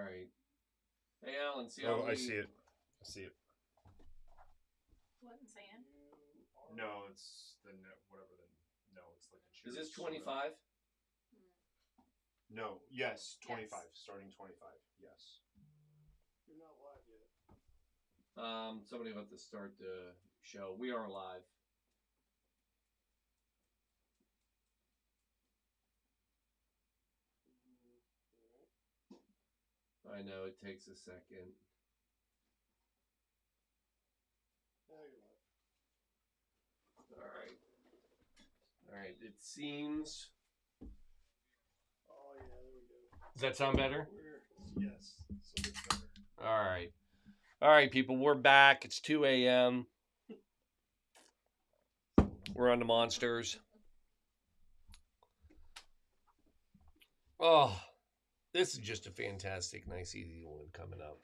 right. Hey, Alan, see how Oh, we... I see it. I see it. What in sand? No, it's the whatever the no, it's like a Is cherry this 25? No, yes, 25. Yes. Starting 25. Yes. You're not live yet. Somebody about to start the show. We are live. I know it takes a second. Now you're live. All right. All right. It seems. Oh yeah, there we go. Does that sound better? Yes, so much better. All right. All right, people. We're back. It's 2 a.m. We're on the monsters. Oh, this is just a fantastic, nice, easy one coming up.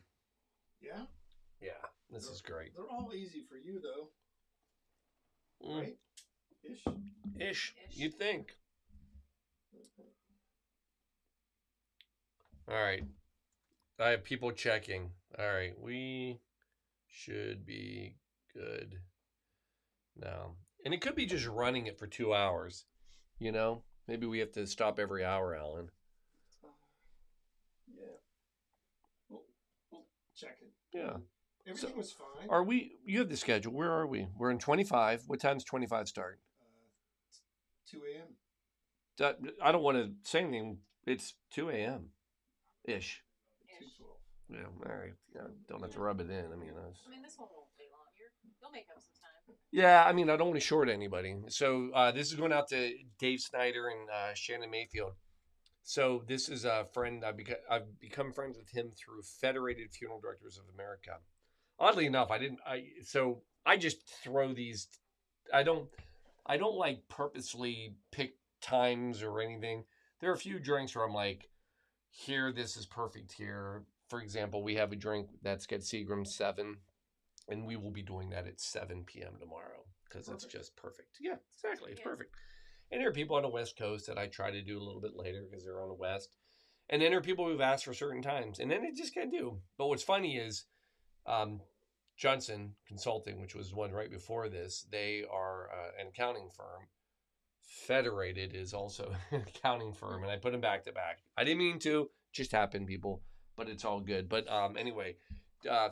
Yeah? Yeah, this is great. They're all easy for you, though. Right? Ish. You'd think. All right. I have people checking. All right. We should be good now. And it could be just running it for 2 hours. You know? Maybe we have to stop every hour, Alan. Yeah. We'll check it. Yeah. Everything was fine. Are we? You have the schedule. Where are we? We're in 25. What time's 25 start? 2 a.m. I don't want to say anything. It's 2 a.m. ish. 2:12. Yeah. All right. Yeah, don't have to rub it in. I mean, this one won't take long. You'll make up some time. Yeah, I mean, I don't want to short anybody. So this is going out to Dave Snyder and Shannon Mayfield. So this is a friend. I've become friends with him through Federated Funeral Directors of America. Oddly enough, I just throw these. I don't like purposely pick times or anything. There are a few drinks where I'm like, here, this is perfect here. For example, we have a drink that's got Seagram 7, and we will be doing that at 7 p.m. tomorrow because it's just perfect. Yeah, exactly. It's perfect. And there are people on the West Coast that I try to do a little bit later because they're on the West. And then there are people who've asked for certain times, and then it just can't do. But what's funny is Johnson Consulting, which was one right before this, they are an accounting firm. Federated is also an accounting firm, and I put them back to back. I didn't mean to, just happened, people, but it's all good. But anyway,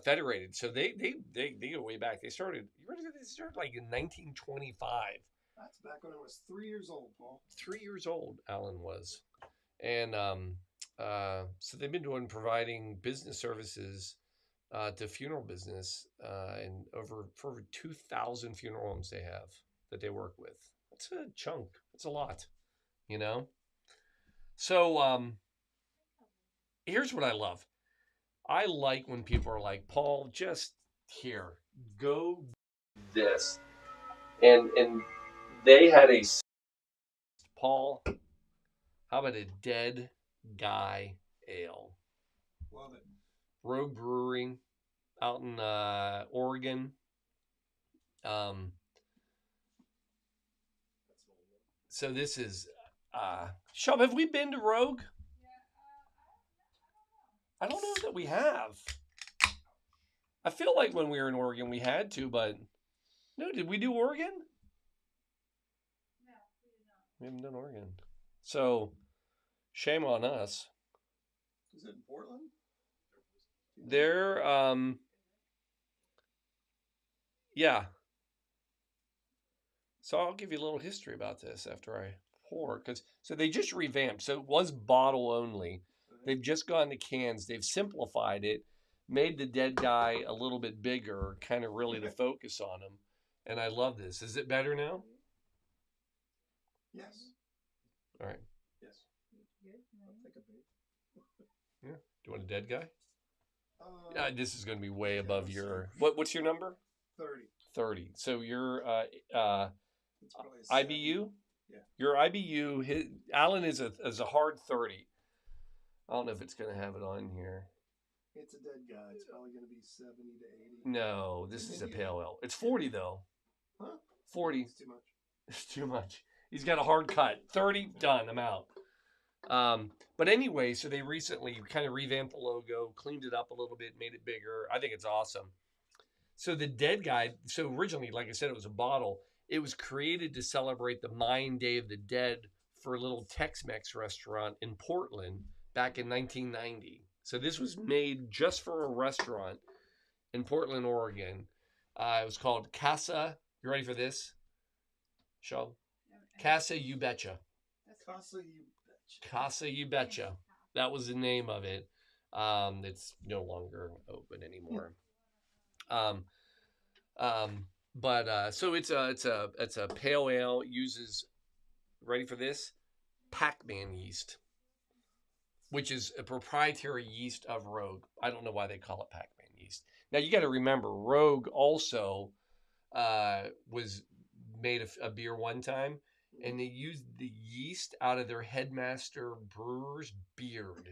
Federated. So they go way back. They started. They started like in 1925. That's back when I was 3 years old, Paul. 3 years old, Alan was, and so they've been providing business services to funeral business, and for over 2,000 funeral homes they have that they work with. That's a chunk. That's a lot, you know? So here's what I love. I like when people are like, Paul, just here, go this. And they had a Paul, how about a dead guy ale? Love it. Rogue Brewing out in Oregon. So this is Shub, have we been to Rogue? I don't know that we have. I feel like when we were in Oregon we had to, but no, did we do Oregon? No, we did not. We haven't done Oregon. So shame on us. Is it in Portland? They're yeah. So I'll give you a little history about this after I pour, so they just revamped. So it was bottle only. They've just gone to cans. They've simplified it, made the dead guy a little bit bigger, kind of really to focus on him. And I love this. Is it better now? Yes. All right. Yes. I'll take a bit. Yeah. Do you want a dead guy? This is going to be way above your. What's your number? 30. 30. So your It's probably a IBU. Yeah. Your IBU. Alan is a hard 30. I don't know if it's going to have it on here. It's a dead guy. It's probably going to be 70 to 80. No, this is a pale ale. It's 40 though. Huh? 40. It's too much. It's too much. He's got a hard cut. 30, done. I'm out. But anyway, so they recently kind of revamped the logo, cleaned it up a little bit, made it bigger. I think it's awesome. So the dead guy, so originally, like I said, it was a bottle. It was created to celebrate the Mayan Day of the Dead for a little Tex-Mex restaurant in Portland back in 1990. So this was made just for a restaurant in Portland, Oregon. It was called Casa. You ready for this? Show Casa You Betcha. Casa You Betcha. Casa You Betcha. That was the name of it. It's no longer open anymore. But so it's a pale ale. Uses, ready for this, Pac-Man yeast, which is a proprietary yeast of Rogue. I don't know why they call it Pac-Man yeast. Now you got to remember, Rogue also was made a beer one time, and they used the yeast out of their headmaster brewer's beard.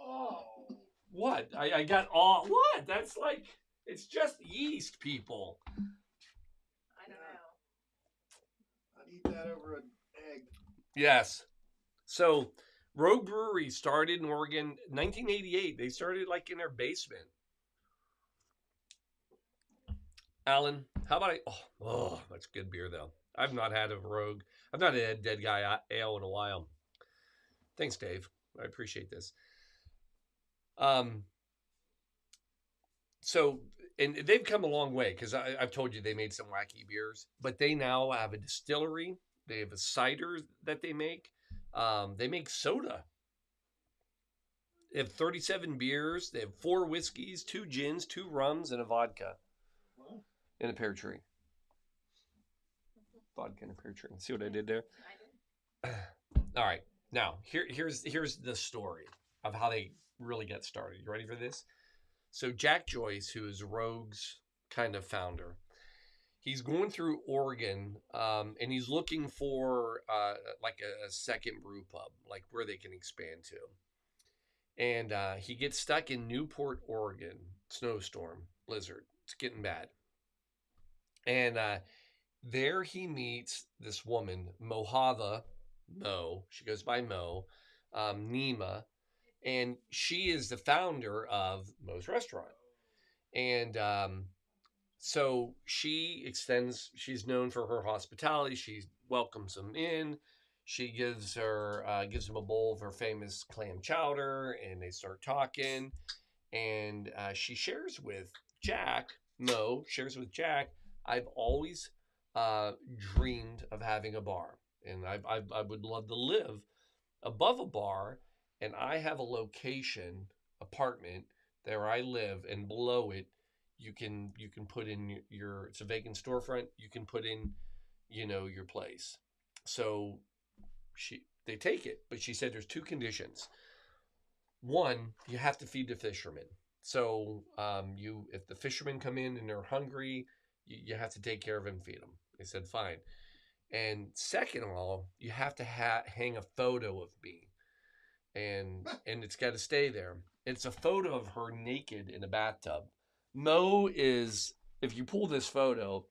Oh. What? I got all what? That's like, it's just yeast, people. I don't know. I'd eat that over an egg. Yes. So Rogue Brewery started in Oregon 1988. They started like in their basement. Alan, how about that's good beer though. I've not had a Rogue. I've not had a Dead Guy Ale in a while. Thanks, Dave. I appreciate this. So, and they've come a long way because I've told you they made some wacky beers, but they now have a distillery. They have a cider that they make. They make soda. They have 37 beers. They have 4 whiskeys, 2 gins, 2 rums, and a vodka. Wow. And a pear tree. Vodka and a pear tree. See what I did there? I did. All right. Now, here's the story of how they really got started. You ready for this? So Jack Joyce, who is Rogue's kind of founder, he's going through Oregon, and he's looking for like a second brew pub, like where they can expand to. And he gets stuck in Newport, Oregon, snowstorm, blizzard. It's getting bad. And there he meets this woman, Mo. She goes by Mo, Nima, and she is the founder of Mo's Restaurant. And so she's known for her hospitality. She welcomes him in. She gives him a bowl of her famous clam chowder, and they start talking. And she shares with Mo shares with Jack, I've always dreamed of having a bar, and I would love to live above a bar, and I have a location apartment there I live, and below it you can put in your it's a vacant storefront, you can put in your place. So they take it, but she said there's 2 conditions. One, you have to feed the fishermen. So if the fishermen come in and they're hungry, you have to take care of them and feed them. They said fine. And second of all, you have to hang a photo of me, and it's got to stay there. It's a photo of her naked in a bathtub. Mo is, if you pull this photo,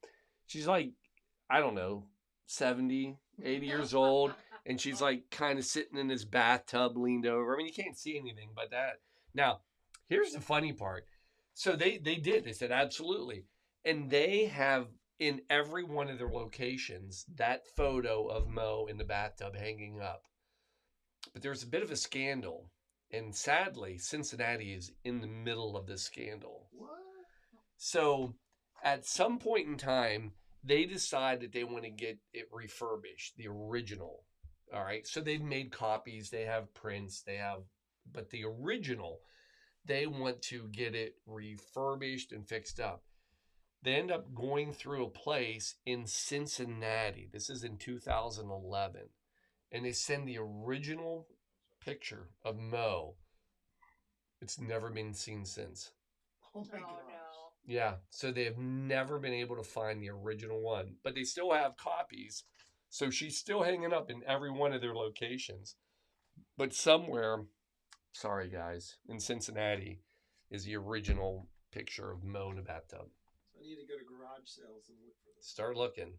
she's like, I don't know, 70, 80 years old, and she's like kind of sitting in this bathtub leaned over. I mean, you can't see anything but that. Now, here's the funny part. So they said absolutely. And they have in every one of their locations that photo of Mo in the bathtub hanging up. But there's a bit of a scandal. And sadly, Cincinnati is in the middle of this scandal. What? So at some point in time, they decide that they want to get it refurbished, the original. All right. So they've made copies, they have prints, but the original, they want to get it refurbished and fixed up. They end up going through a place in Cincinnati. This is in 2011. And they send the original picture of Mo. It's never been seen since. Oh my Oh gosh. no. Yeah, so they have never been able to find the original one, but they still have copies. So she's still hanging up in every one of their locations. But somewhere, sorry guys, in Cincinnati is the original picture of Mo in a bathtub. So I need to go to garage sales and look for this. Start looking.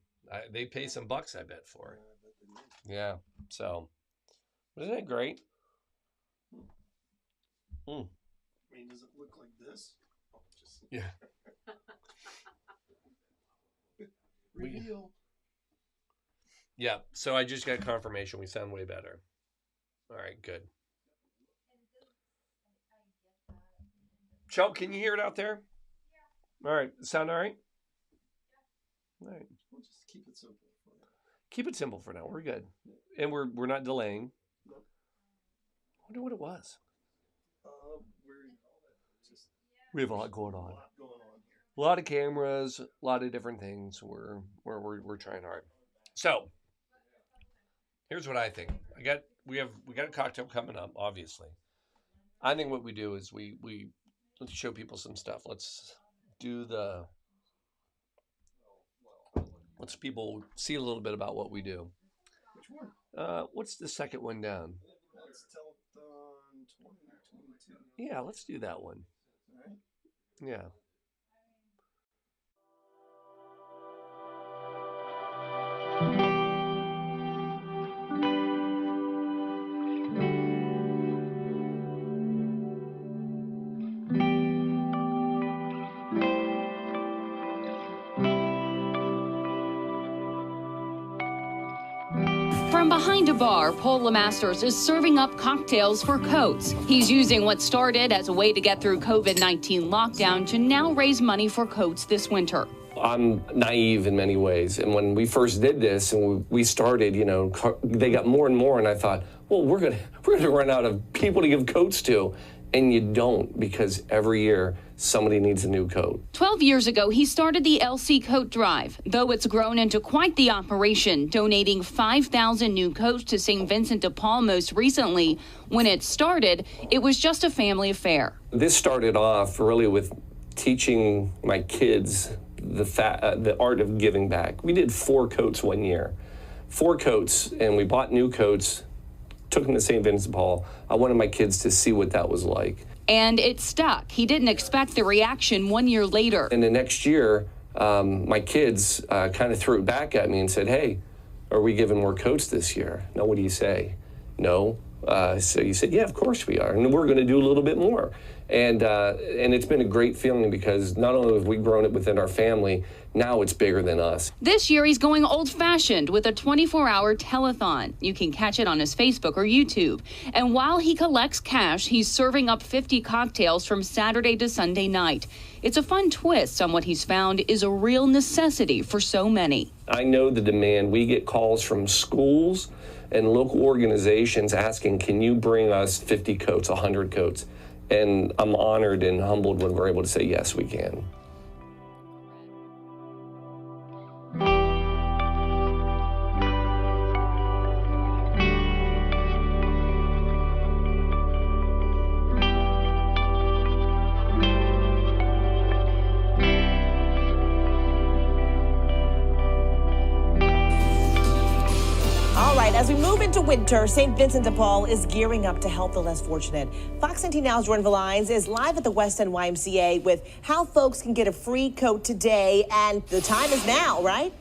They pay some bucks, I bet, for it. I bet they do. Yeah, so Isn't that great? I mean, does it look like this? Oh, just Yeah. reveal. Yeah. So I just got confirmation. We sound way better. All right. Good. Chubb, can you hear it out there? All right. Sound all right? All right. We'll just keep it simple for now. Keep it simple for now. We're good, and we're not delaying. Nope. I wonder what it was. We're just We have a lot going a on. lot going on here. A lot of cameras, a lot of different things. We're trying hard. So here's what I think. We got a cocktail coming up. Obviously, I think what we do is we let's show people some stuff. Let's people see a little bit about what we do. Which one? What's the second one down? That's Telethon 2022. Yeah, let's do that one. All right. Yeah. From behind a bar, Paul Lemasters is serving up cocktails for Coats. He's using what started as a way to get through COVID-19 lockdown to now raise money for Coats this winter. I'm naive in many ways. And when we first did this and we started, they got more and more. And I thought, well, we're gonna run out of people to give coats to. And you don't, because every year somebody needs a new coat. 12 years ago, he started the LC Coat Drive, though it's grown into quite the operation, donating 5,000 new coats to St. Vincent de Paul most recently. When it started, it was just a family affair. This started off really with teaching my kids the art of giving back. We did 4 coats one year. 4 coats, and we bought new coats, took them to St. Vincent de Paul. I wanted my kids to see what that was like. And it stuck. He didn't expect the reaction 1 year later. And the next year, my kids kind of threw it back at me and said, hey, are we giving more coats this year? No, what do you say? No. So you said, yeah, of course we are. And we're going to do a little bit more. And it's been a great feeling because not only have we grown it within our family, now it's bigger than us. This year, he's going old-fashioned with a 24-hour telethon. You can catch it on his Facebook or YouTube. And while he collects cash, he's serving up 50 cocktails from Saturday to Sunday night. It's a fun twist on what he's found is a real necessity for so many. I know the demand. We get calls from schools and local organizations asking, can you bring us 50 coats, 100 coats? And I'm honored and humbled when we're able to say, yes, we can. As we move into winter, St. Vincent de Paul is gearing up to help the less fortunate. Fox 19 Now's Jordan Valines is live at the West End YMCA with how folks can get a free coat today, and the time is now, right?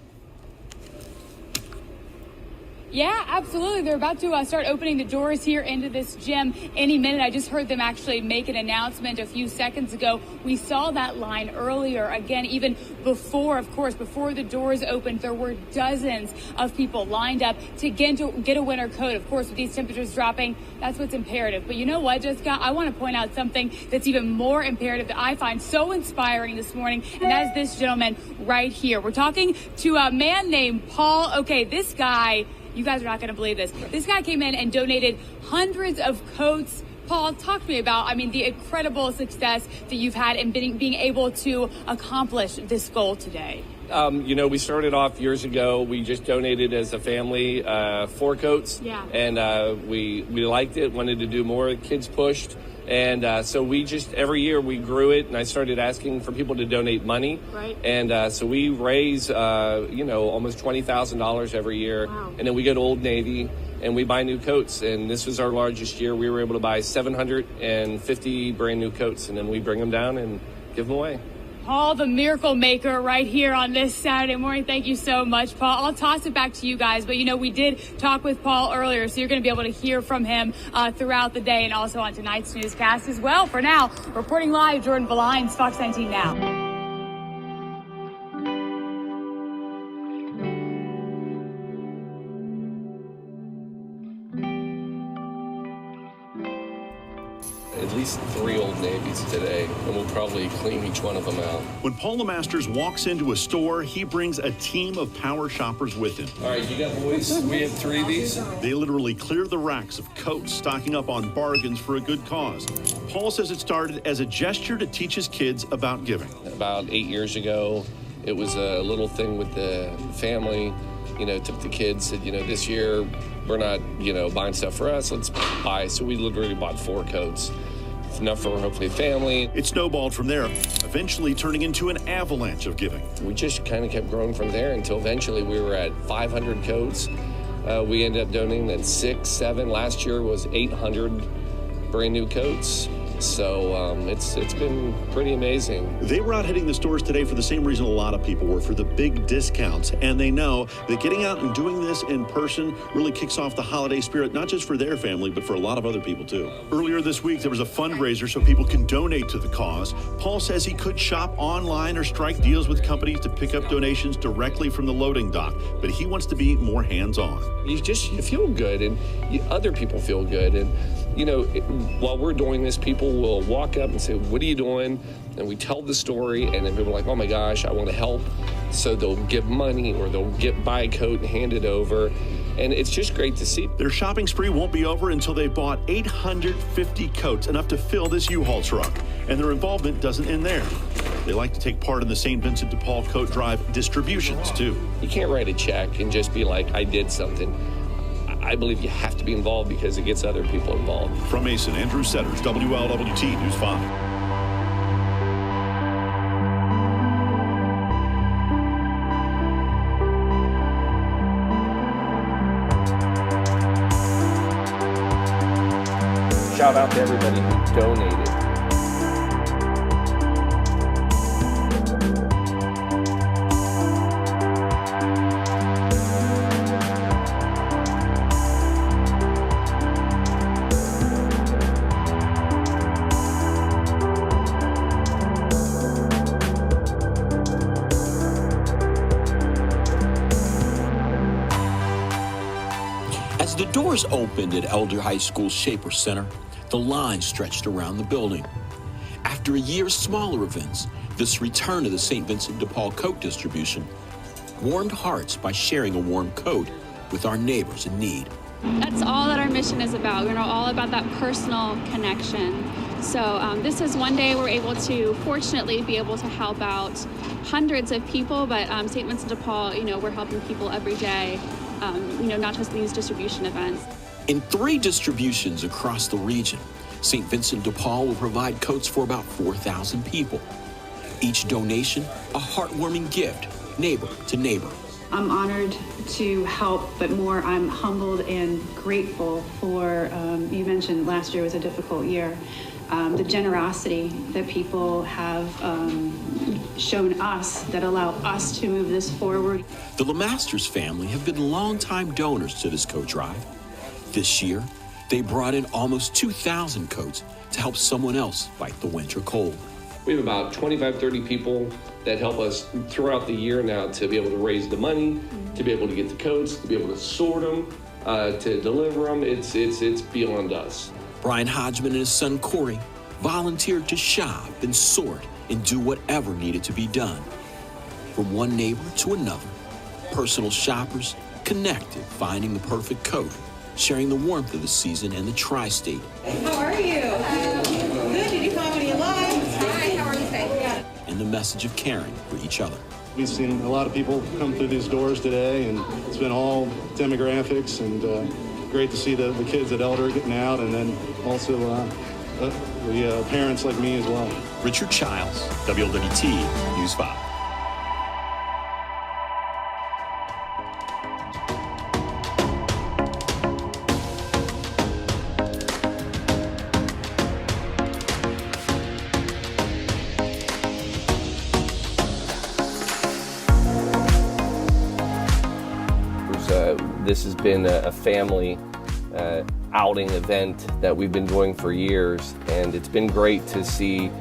Yeah, absolutely. They're about to start opening the doors here into this gym any minute. I just heard them actually make an announcement a few seconds ago. We saw that line earlier. Again, even before the doors opened, there were dozens of people lined up to get a winter coat. Of course, with these temperatures dropping, that's what's imperative. But you know what, Jessica? I want to point out something that's even more imperative that I find so inspiring this morning, and that is this gentleman right here. We're talking to a man named Paul. Okay, this guy, you guys are not going to believe this. This guy came in and donated hundreds of coats. Paul, talk to me about, the incredible success that you've had in being able to accomplish this goal today. We started off years ago. We just donated as a family 4 coats. Yeah. And we liked it, wanted to do more. Kids pushed. And so we just, every year we grew it, and I started asking for people to donate money. Right. And so we raise, almost $20,000 every year. Wow. And then we go to Old Navy and we buy new coats. And this was our largest year. We were able to buy 750 brand new coats, and then we bring them down and give them away. Paul, the miracle maker, right here on this Saturday morning. Thank you so much, Paul. I'll toss it back to you guys. But, we did talk with Paul earlier, so you're going to be able to hear from him throughout the day and also on tonight's newscast as well. For now, reporting live, Jordan Valines, Fox 19 Now. At least 3 Old Navies today, and we'll probably clean each one of them out. When Paul Masters walks into a store, he brings a team of power shoppers with him. All right, you got boys? We have 3 of these. They literally clear the racks of coats, stocking up on bargains for a good cause. Paul says it started as a gesture to teach his kids about giving. About 8 years ago, it was a little thing with the family. Took the kids, said, this year we're not, buying stuff for us. Let's buy. So we literally bought 4 coats. It's enough for hopefully a family. It snowballed from there, eventually turning into an avalanche of giving. We just kind of kept growing from there until eventually we were at 500 coats. We ended up donating then 6, 7. Last year was 800 brand new coats. So it's been pretty amazing. They were out hitting the stores today for the same reason a lot of people were, for the big discounts. And they know that getting out and doing this in person really kicks off the holiday spirit, not just for their family, but for a lot of other people too. Earlier this week, there was a fundraiser so people can donate to the cause. Paul says he could shop online or strike deals with companies to pick up donations directly from the loading dock, but he wants to be more hands-on. You feel good, and other people feel good. And while we're doing this, people will walk up and say, "What are you doing?" And we tell the story, and then people are like, "Oh my gosh, I want to help." So they'll give money, or they'll buy a coat and hand it over. And it's just great to see. Their shopping spree won't be over until they've bought 850 coats, enough to fill this U-Haul truck. And their involvement doesn't end there. They like to take part in the St. Vincent de Paul Coat Drive distributions, too. You can't write a check and just be like, "I did something." I believe you have to be involved because it gets other people involved. From Mason, Andrew Setters, WLWT News 5. Shout out to everybody who donated. As the doors opened at Elder High School Shaper Center, the line stretched around the building. After a year of smaller events, this return to the St. Vincent de Paul coat distribution warmed hearts by sharing a warm coat with our neighbors in need. That's all that our mission is about. We're all about that personal connection. So this is one day we're able to, fortunately, be able to help out hundreds of people, but St. Vincent de Paul, we're helping people every day, not just these distribution events. In 3 distributions across the region, St. Vincent de Paul will provide coats for about 4,000 people. Each donation, a heartwarming gift, neighbor to neighbor. I'm honored to help, but more I'm humbled and grateful for, you mentioned last year was a difficult year, the generosity that people have shown us that allow us to move this forward. The LeMasters family have been longtime donors to this coat drive. This year, they brought in almost 2,000 coats to help someone else fight the winter cold. We have about 25, 30 people that help us throughout the year now to be able to raise the money, to be able to get the coats, to be able to sort them, to deliver them. It's beyond us. Brian Hodgman and his son Corey volunteered to shop and sort and do whatever needed to be done. From one neighbor to another, personal shoppers connected, finding the perfect coat, sharing the warmth of the season and the tri-state. How are you? Good. Did you find what you like? Hi. How are you today? And the message of caring for each other. We've seen a lot of people come through these doors today, and it's been all demographics, and great to see the kids at Elder getting out, and then also the parents like me as well. Richard Childs, WLWT News 5. This has been a family outing event that we've been doing for years, and it's been great to see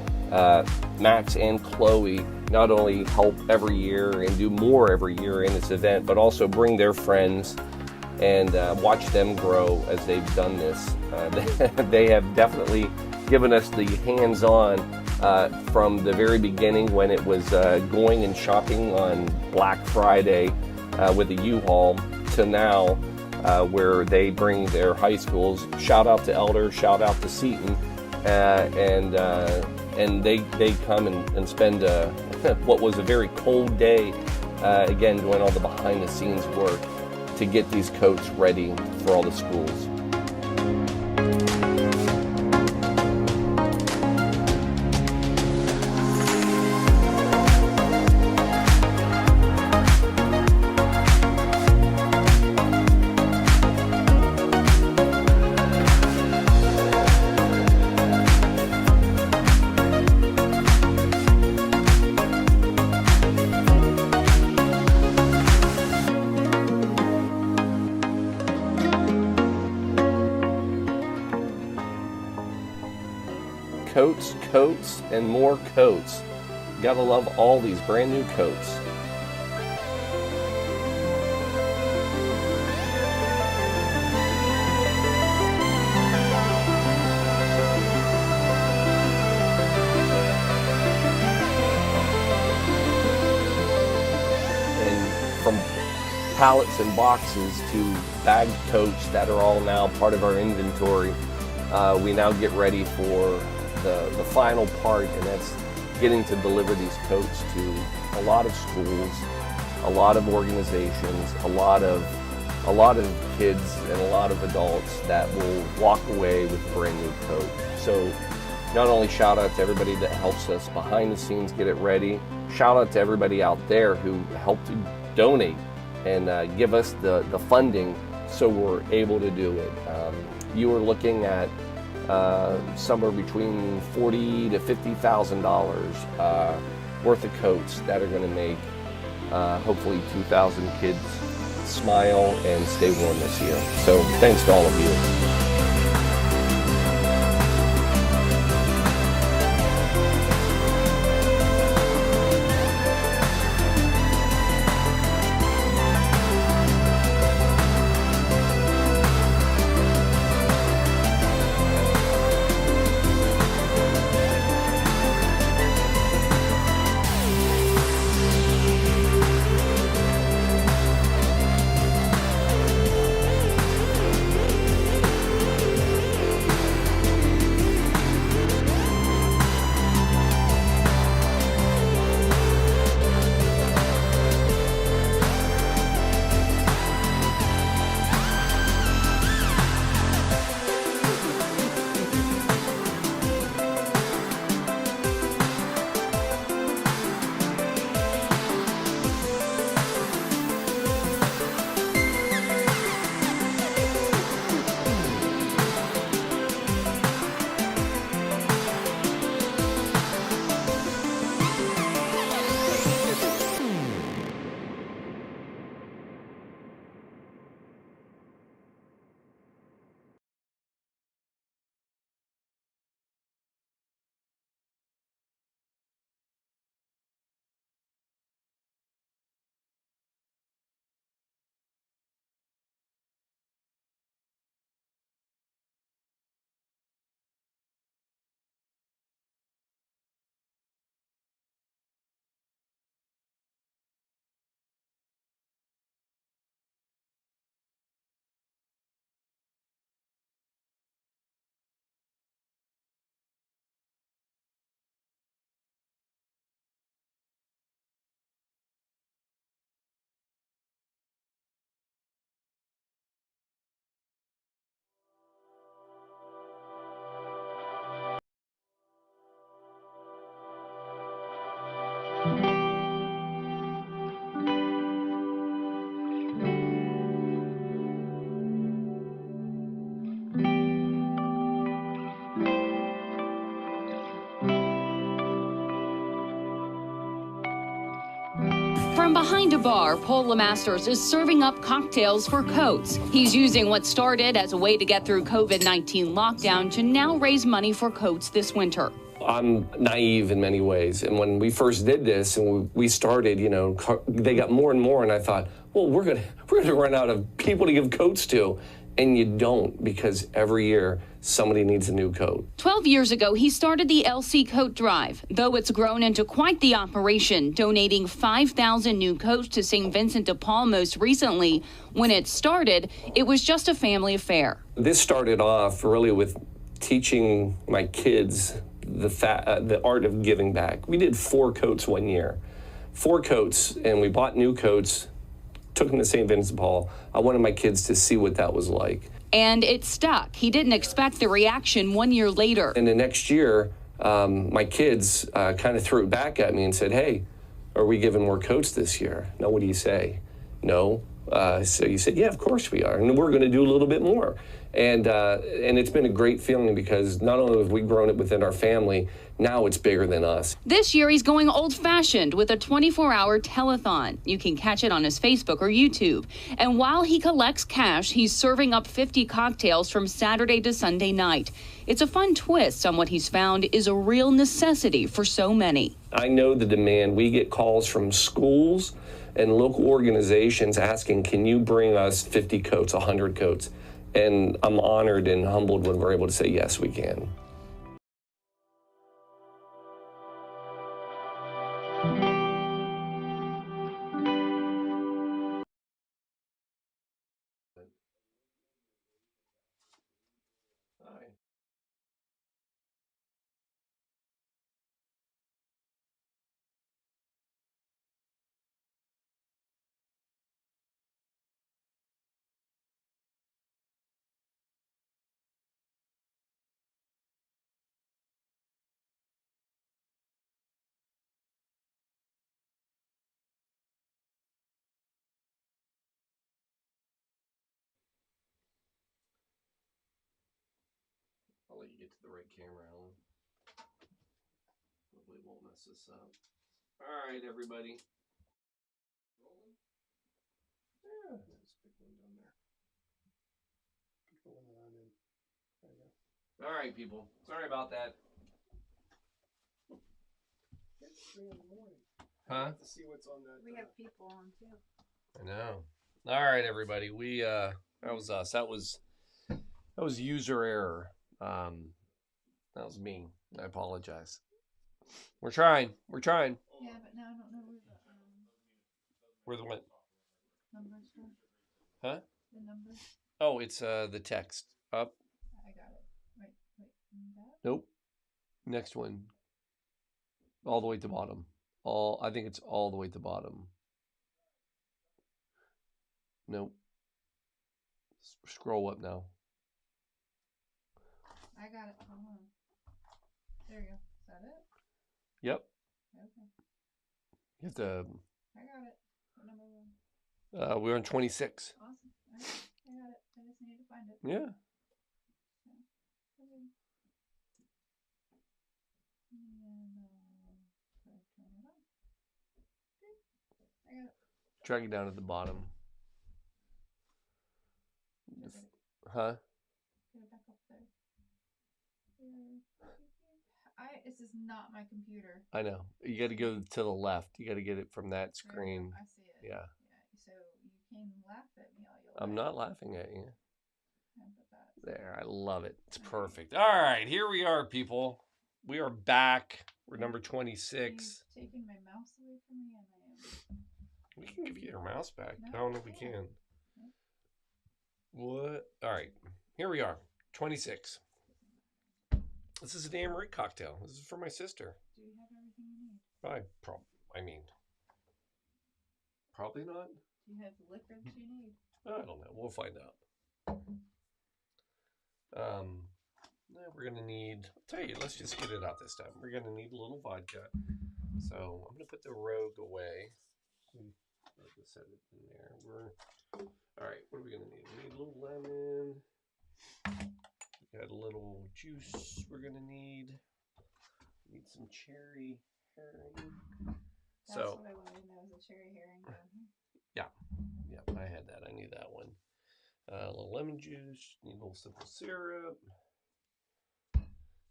Max and Chloe not only help every year and do more every year in this event, but also bring their friends and watch them grow as they've done this. They have definitely given us the hands-on from the very beginning when it was going and shopping on Black Friday with the U-Haul to now where they bring their high schools. Shout out to Elder, shout out to Seton, and they come and spend what was a very cold day, again doing all the behind-the-scenes work to get these coats ready for all the schools. Coats, coats, and more coats. Gotta love all these brand new coats. And from pallets and boxes to bagged coats that are all now part of our inventory, we now get ready for the final part, and that's getting to deliver these coats to a lot of schools, a lot of organizations, a lot of kids and a lot of adults that will walk away with a brand new coat. So not only shout out to everybody that helps us behind the scenes get it ready, shout out to everybody out there who helped to donate and give us the funding so we're able to do it. You are looking at somewhere between $40,000 to $50,000 worth of coats that are going to make hopefully 2,000 kids smile and stay warm this year. So thanks to all of you. From behind a bar, Paul Lemasters is serving up cocktails for Coats. He's using what started as a way to get through COVID-19 lockdown to now raise money for Coats this winter. I'm naive in many ways. And when we first did this and we started, you know, they got more and more. And I thought, well, we're gonna run out of people to give coats to. And you don't, because every year somebody needs a new coat. 12 years ago, he started the LC Coat Drive, though it's grown into quite the operation, donating 5,000 new coats to St. Vincent de Paul most recently. When it started, it was just a family affair. This started off really with teaching my kids the art of giving back. We did 4 coats one year. 4 coats, and we bought new coats, took them to St. Vincent de Paul. I wanted my kids to see what that was like. And it stuck. He didn't expect the reaction 1 year later. And the next year, my kids kind of threw it back at me and said, hey, are we giving more coats this year? No, what do you say? No. So you said, yeah, of course we are. And we're going to do a little bit more. And it's been a great feeling because not only have we grown it within our family, now it's bigger than us. This year, he's going old-fashioned with a 24-hour telethon. You can catch it on his Facebook or YouTube. And while he collects cash, he's serving up 50 cocktails from Saturday to Sunday night. It's a fun twist on what he's found is a real necessity for so many. I know the demand. We get calls from schools and local organizations asking, can you bring us 50 coats, 100 coats? And I'm honored and humbled when we're able to say, yes, we can. I'll let you get to the right camera, Alan. Hopefully it won't mess this up. All right, everybody. Rolling? Yeah, just pick one down there. Pick the one that I'm in. There you go. All right, people. Sorry about that. It's 3 in the morning. Huh? To see what's on that. We have people on too. I know. All right, everybody. We that was us. That was user error. That was me. I apologize. We're trying. We're trying. Yeah, but now I don't know Where the what? numbers were. Huh? The numbers. Oh, it's the text. Up. I got it. Wait. That? Nope. Next one. All the way to the bottom. I think it's all the way to the bottom. Nope. Scroll up now. I got it. Hold on. There you go. Is that it? Yep. Okay. You have to. I got it. What number one? We're on 26. Awesome. All right. I got it. I just need to find it. Yeah. Okay. And turn it on. Okay. I got it. Drag it down at the bottom. Huh? Get it back up there. This is not my computer. I know. You got to go to the left. You got to get it from that screen. I see it. Yeah. So you can laugh at me all you like. I'm not laughing at you. That. There. I love it. It's perfect. All right. Here we are, people. We are back. We're number 26. You're taking my mouse away from me, and I am. We can give you your mouse back. No, I don't know if we can. What? All right. Here we are. 26. This is a damn right cocktail. This is for my sister. Do you have everything you need? Probably not. Do you have the liquor that you need? I don't know. We'll find out. We're gonna need. I'll tell you. Let's just get it out this time. We're gonna need a little vodka. So I'm gonna put the Rogue away. Let's set it in there. All right. What are we gonna need? We need a little lemon. We got a little juice we're gonna need. Need some cherry herring. So That's what I wanted to know, is a cherry herring down here. yeah, I had that. I knew that one. A little lemon juice, need a little simple syrup,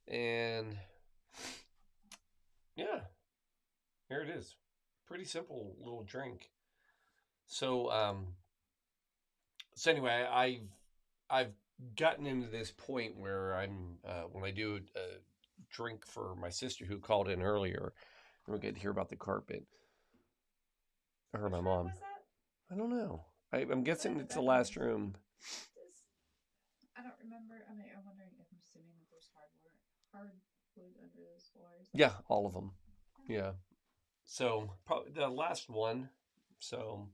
and yeah, here it is. Pretty simple little drink. So anyway, I've gotten into this point where I'm when I do a drink for my sister who called in earlier, and we get to hear about the carpet. Or my mom. Was that? I don't know. I'm guessing it's the last room. I don't remember. I mean, I'm wondering if I'm assuming that there's hardwood under those floors. Yeah, all of them. Yeah. So probably the last one. So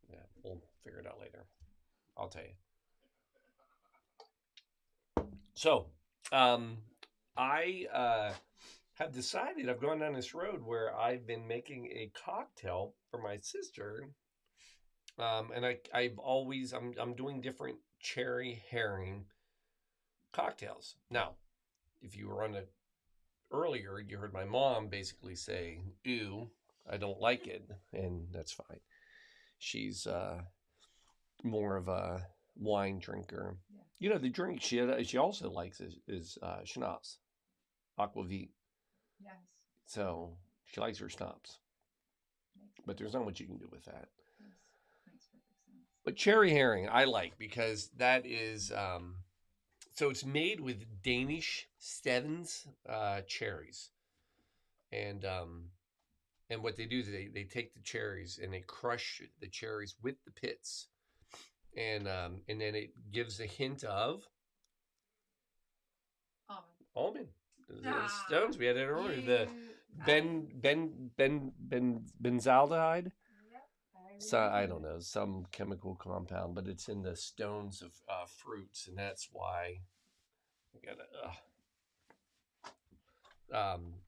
yeah, we'll figure it out later. I'll tell you. So, I have decided I've gone down this road where I've been making a cocktail for my sister. And I'm doing different cherry herring cocktails. Now, if you were on it earlier, you heard my mom basically say, "Ew, I don't like it," and that's fine. She's more of a wine drinker. Yeah. You know, the drink she also likes is schnapps, aquavit. Yes. So she likes her schnapps, but there's not much you can do with that. Makes perfect sense. But cherry herring I like because that is so it's made with Danish Stevens cherries, and what they do is they take the cherries and they crush the cherries with the pits, and then it gives a hint of almond. The stones we had it earlier. The benzaldehyde. So I don't know, some chemical compound, but it's in the stones of fruits, and that's why I gotta.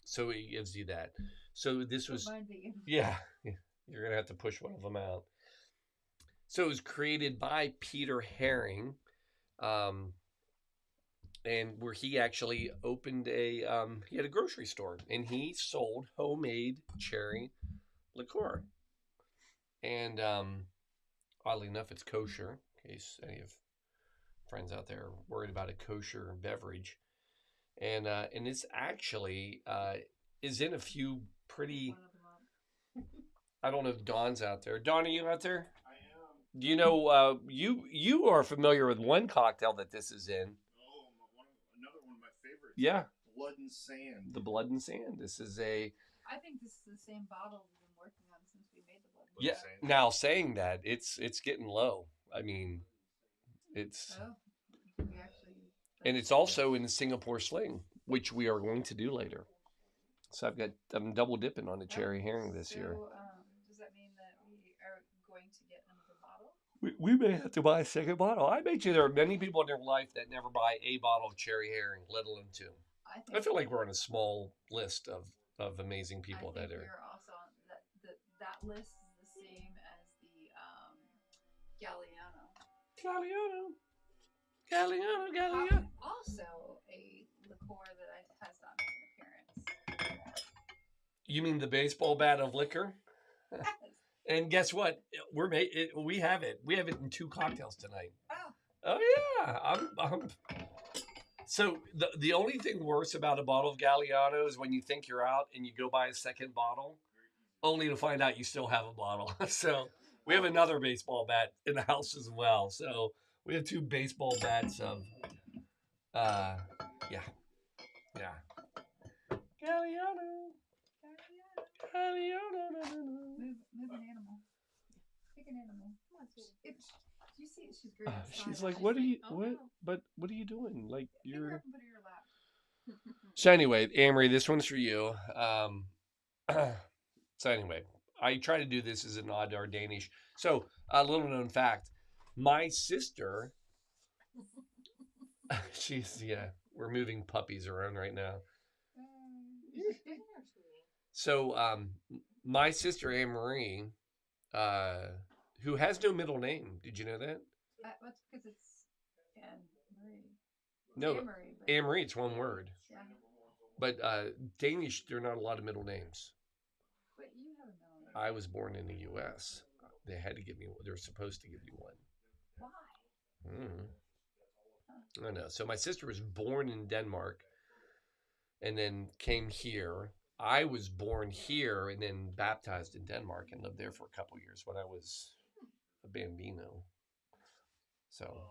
So it gives you that. So this was, yeah, you're gonna have to push one of them out. So it was created by Peter Herring, and where he actually opened he had a grocery store, and he sold homemade cherry liqueur, and oddly enough, it's kosher. In case any of friends out there are worried about a kosher beverage, and it's actually is in a few pretty. I don't know if Dawn's out there. Dawn, are you out there? I am. Do you know you are familiar with one cocktail that this is in? Oh, another one of my favorites. Yeah. Blood and Sand. The Blood and Sand. This is a. I think this is the same bottle we've been working on since we made the Blood and Yeah. Sand. Now saying that, it's getting low. I mean, it's. Oh, we actually. And it's also in Singapore Sling, which we are going to do later. So I'm double dipping on the cherry herring this year. Does that mean that we are going to get another bottle? We may have to buy a second bottle. I bet you there are many people in their life that never buy a bottle of cherry herring, let alone two. I feel like we're on a small list of amazing people that are. We're also on that list is the same as the Galliano. Galliano. Also a liqueur that has not made an appearance. You mean the baseball bat of liquor? And guess what? We have it. We have it in 2 cocktails tonight. Oh yeah. So the only thing worse about a bottle of Galliano is when you think you're out and you go buy a second bottle, only to find out you still have a bottle. So we have another baseball bat in the house as well. So we have 2 baseball bats of, yeah. Galliano. Move an animal. Pick an animal. Come on, sweetie. You see, she's great. She's like, what are you? What? But what are you doing? Like you're. Put her in your lap. So anyway, Amory, this one's for you. So anyway, I try to do this as a nod to our Danish. So a little known fact: my sister. We're moving puppies around right now. So my sister Anne-Marie, who has no middle name. Did you know that? That's because it's Anne-Marie. No, Anne-Marie, it's one word. Yeah. But Danish, there are not a lot of middle names. But I was born in the U.S. They had to give me. They were supposed to give you one. Why? I know. So my sister was born in Denmark, and then came here. I was born here and then baptized in Denmark and lived there for a couple years when I was a bambino. So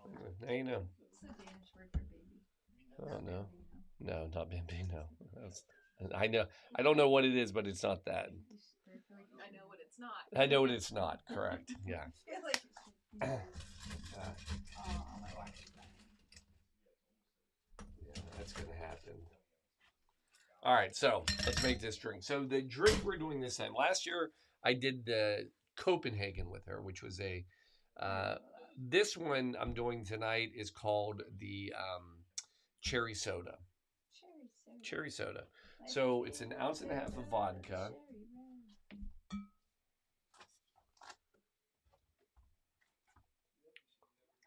now you know. What's the Danish word for baby? Oh no, no, not bambino. I know. I don't know what it is, but it's not that. I know what it's not. I know what it's not. Correct. Yeah. I feel like it should be. Oh, my watch is dying. Yeah, that's gonna happen. All right, so let's make this drink. So the drink we're doing this time. Last year I did the Copenhagen with her, which was a. This one I'm doing tonight is called the cherry soda. Cherry soda. So it's an ounce and a half of vodka.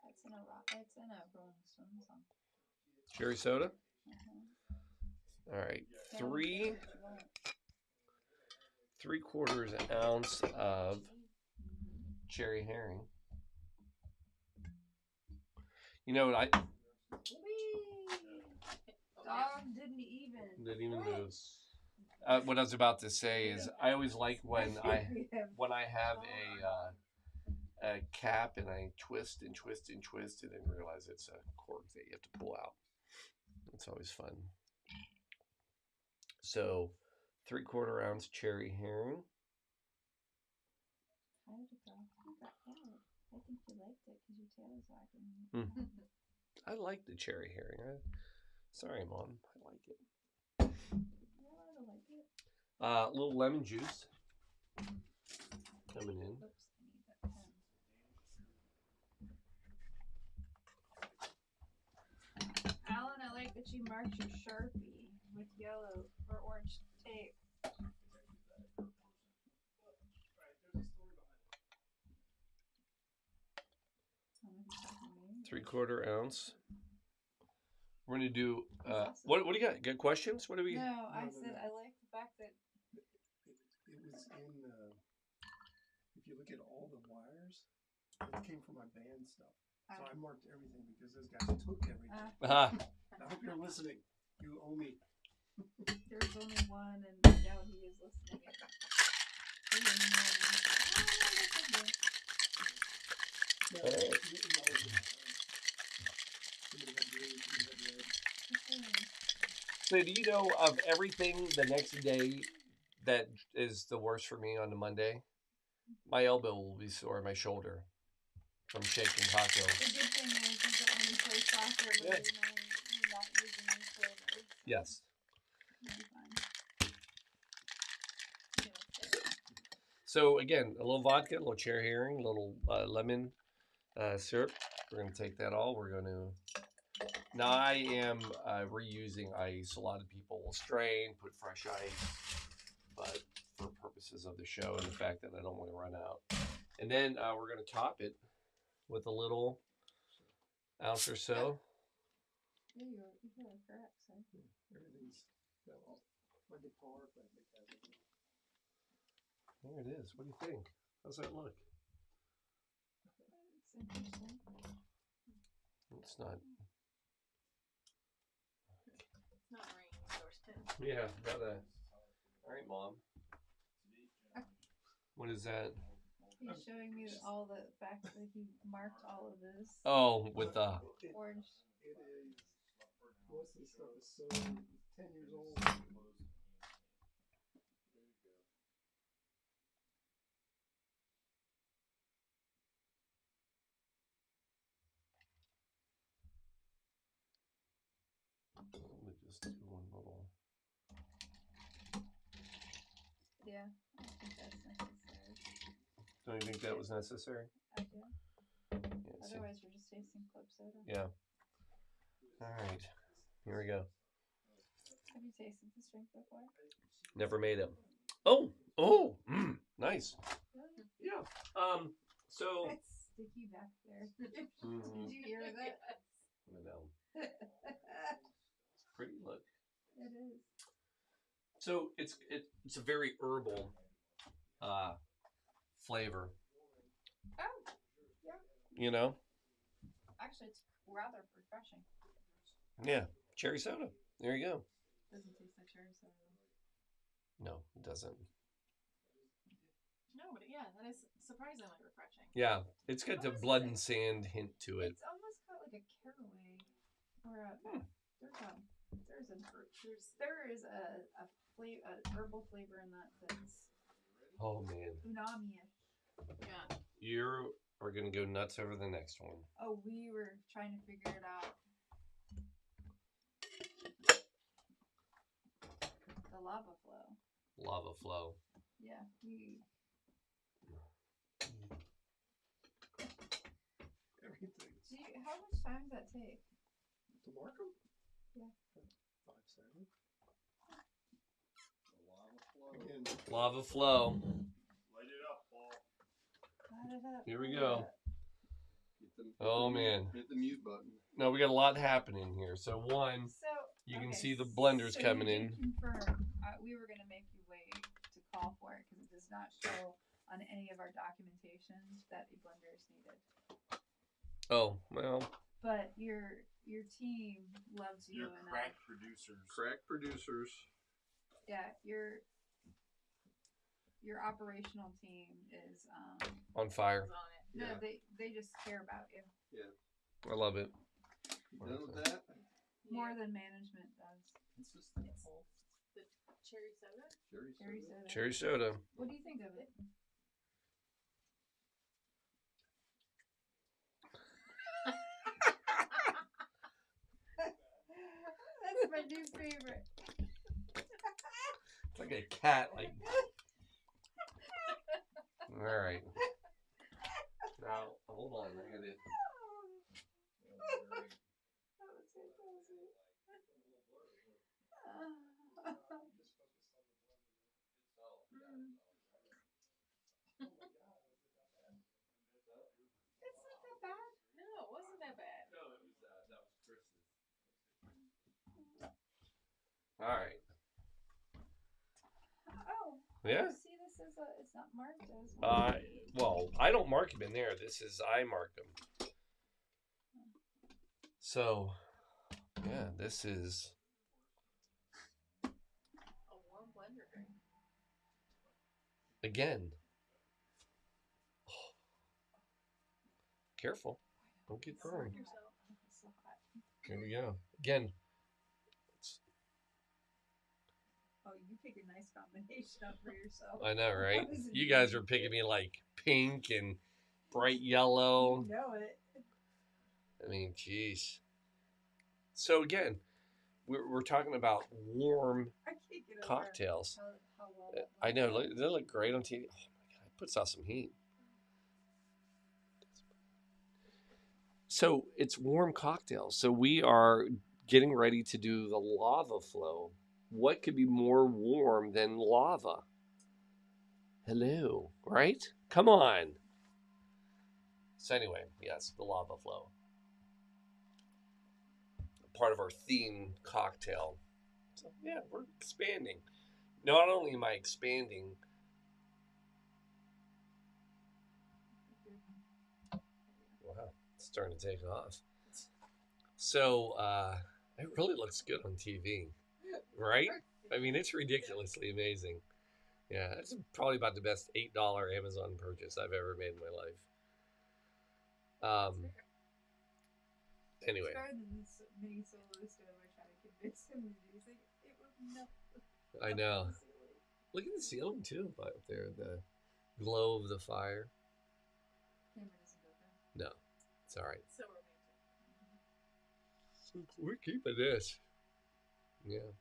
It's in a Rolling Stones song. Cherry soda. All right, 3/4 ounce of cherry herring. You know what I? Dog didn't even move. What I was about to say is I always like when I have a cap and I twist and twist and twist and then realize it's a cork that you have to pull out. It's always fun. So 3/4 ounce cherry herring. How did it go? You got that. I think you liked it because your tail is wagging. I like the cherry herring. Sorry, Mom. I like it. You're allowed to like it. A little lemon juice coming in. Oops, I need that pen. Alan, I like that you marked your Sharpie with yellow or orange tape. 3/4 ounce. We're gonna do. What do you got? Got questions? What do we? No, I said I like the fact that it was in. If you look at all the wires, it came from my band stuff. So I marked everything because those guys took everything. I hope you're listening. You owe me. There's only one, and now he is listening. So do you know of everything the next day that is the worst for me on the Monday? My elbow will be sore, my shoulder from shaking cocktails. The good thing is that when you play soccer, but you're not using your shoulders. Yes. So again, a little vodka, a little cherry herring, a little lemon syrup. We're going to take that all. We're going to. Now I am reusing ice. A lot of people will strain, put fresh ice, but for purposes of the show and the fact that I don't want to run out. And then we're going to top it with a little ounce or so. Yeah, you are correct, sir. Everything's my guitar. There it is. What do you think? How's that look? It's interesting. It's not. It's not raining, Thorsten. Yeah, gotta. All right, Mom. What is that? He's showing me all the fact that he marked all of this. Oh, with the orange. It is. Most of this stuff is so 10 years old. Let me just do one little. Yeah, I think that's necessary. Don't you think that was necessary? I do. Yeah, Otherwise, you're just tasting club soda. Yeah. All right. Here we go. Have you tasted this drink before? Never made it. Oh, nice. Really? Yeah. So. It's sticky back there. Did you hear that? I know. Pretty look. It is. So it's a very herbal flavor. Oh, yeah. You know? Actually, it's rather refreshing. Yeah, cherry soda. There you go. Doesn't taste like cherry soda. No, it doesn't. No, but yeah, that is surprisingly refreshing. Yeah, it's got the blood and sand hint to it. It's almost got like a caraway, or a there is a herbal flavor in that that's Oh man, umami-ish. Yeah. you are gonna go nuts over the next one. Oh, we were trying to figure it out. The lava flow. Lava flow. Yeah, we. Everything. How much time does that take? To mark them? Yeah. 5 seconds. Again. Lava flow. Light it up, Paul. Light it up. Here we go. Oh man. Hit the mute button. No, we got a lot happening here. So one, you can see the blenders coming in. Confirm. We were gonna make you wait to call for it because it does not show on any of our documentation that a blender is needed. Oh well. But your team loves you. Your crack producers. Crack producers. Yeah, your operational team is On fire. is on it. No, they just care about you. Yeah. I love it. You done with that? More than management does. It's just the whole The cherry soda? cherry soda. Cherry soda. What do you think of it? That's my new favorite. It's like a cat, like. All right. Now, hold on. I gotta. That was fantastic. It's not that bad. No, it wasn't that bad. No, it was that was Chris's. All right. Oh. Yeah. See, this is it's not marked as Well, I don't mark them in there. This is I mark them. So, yeah, this is a warm blender drink. again. Careful, don't get burned. Here we go. Again. Oh, you pick a nice combination up for yourself. I know, right? You guys are picking me like pink and bright yellow. You know it. I mean, geez. So again, we're talking about warm cocktails. How well I know, they look great on TV. Oh my god, it puts out some heat. So it's warm cocktails. So we are getting ready to do the lava flow. What could be more warm than lava? Hello, right? Come on. So anyway, yes, the lava flow. Part of our theme cocktail. So yeah, we're expanding. Not only am I expanding, wow, it's starting to take off. So it really looks good on TV, right? I mean, it's ridiculously amazing. Yeah, it's probably about the best $8 Amazon purchase I've ever made in my life. Anyway. It's better than this mini solo stove I tried to convince him to do. He's like, it would melt. I know. Look at the ceiling too, up there. The glow of the fire. Camera doesn't go there. No, it's all right. So romantic. So we're keeping this. Yeah.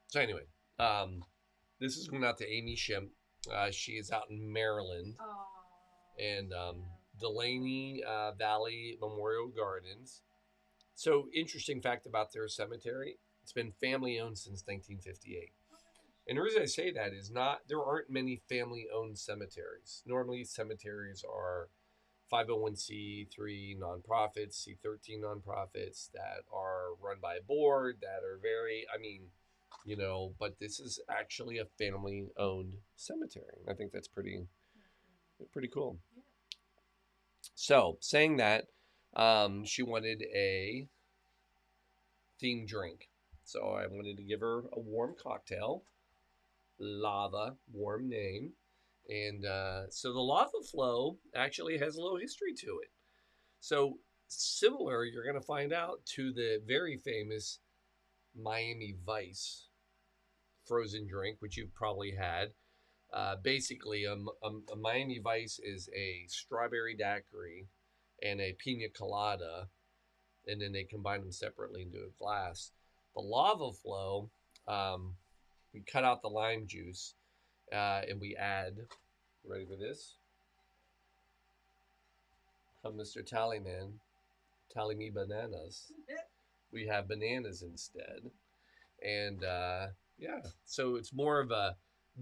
So anyway, this is going out to Amy Shimp. She is out in Maryland. And Delaney Valley Memorial Gardens. So interesting fact about their cemetery: it's been family owned since 1958. And the reason I say that is there aren't many family owned cemeteries. Normally, cemeteries are 501c3 nonprofits, C13 nonprofits that are run by a board that are very, you know, but this is actually a family-owned cemetery. I think that's pretty cool. So, saying that, she wanted a themed drink. So I wanted to give her a warm cocktail. Lava, warm name. And so the lava flow actually has a little history to it. So similar, you're going to find out, to the very famous Miami Vice frozen drink, which you've probably had. Basically, a Miami Vice is a strawberry daiquiri and a pina colada, and then they combine them separately into a glass. The lava flow, we cut out the lime juice, and we add, ready for this? Come, Mr. Tallyman, tally me bananas. We have bananas instead. And yeah, so it's more of a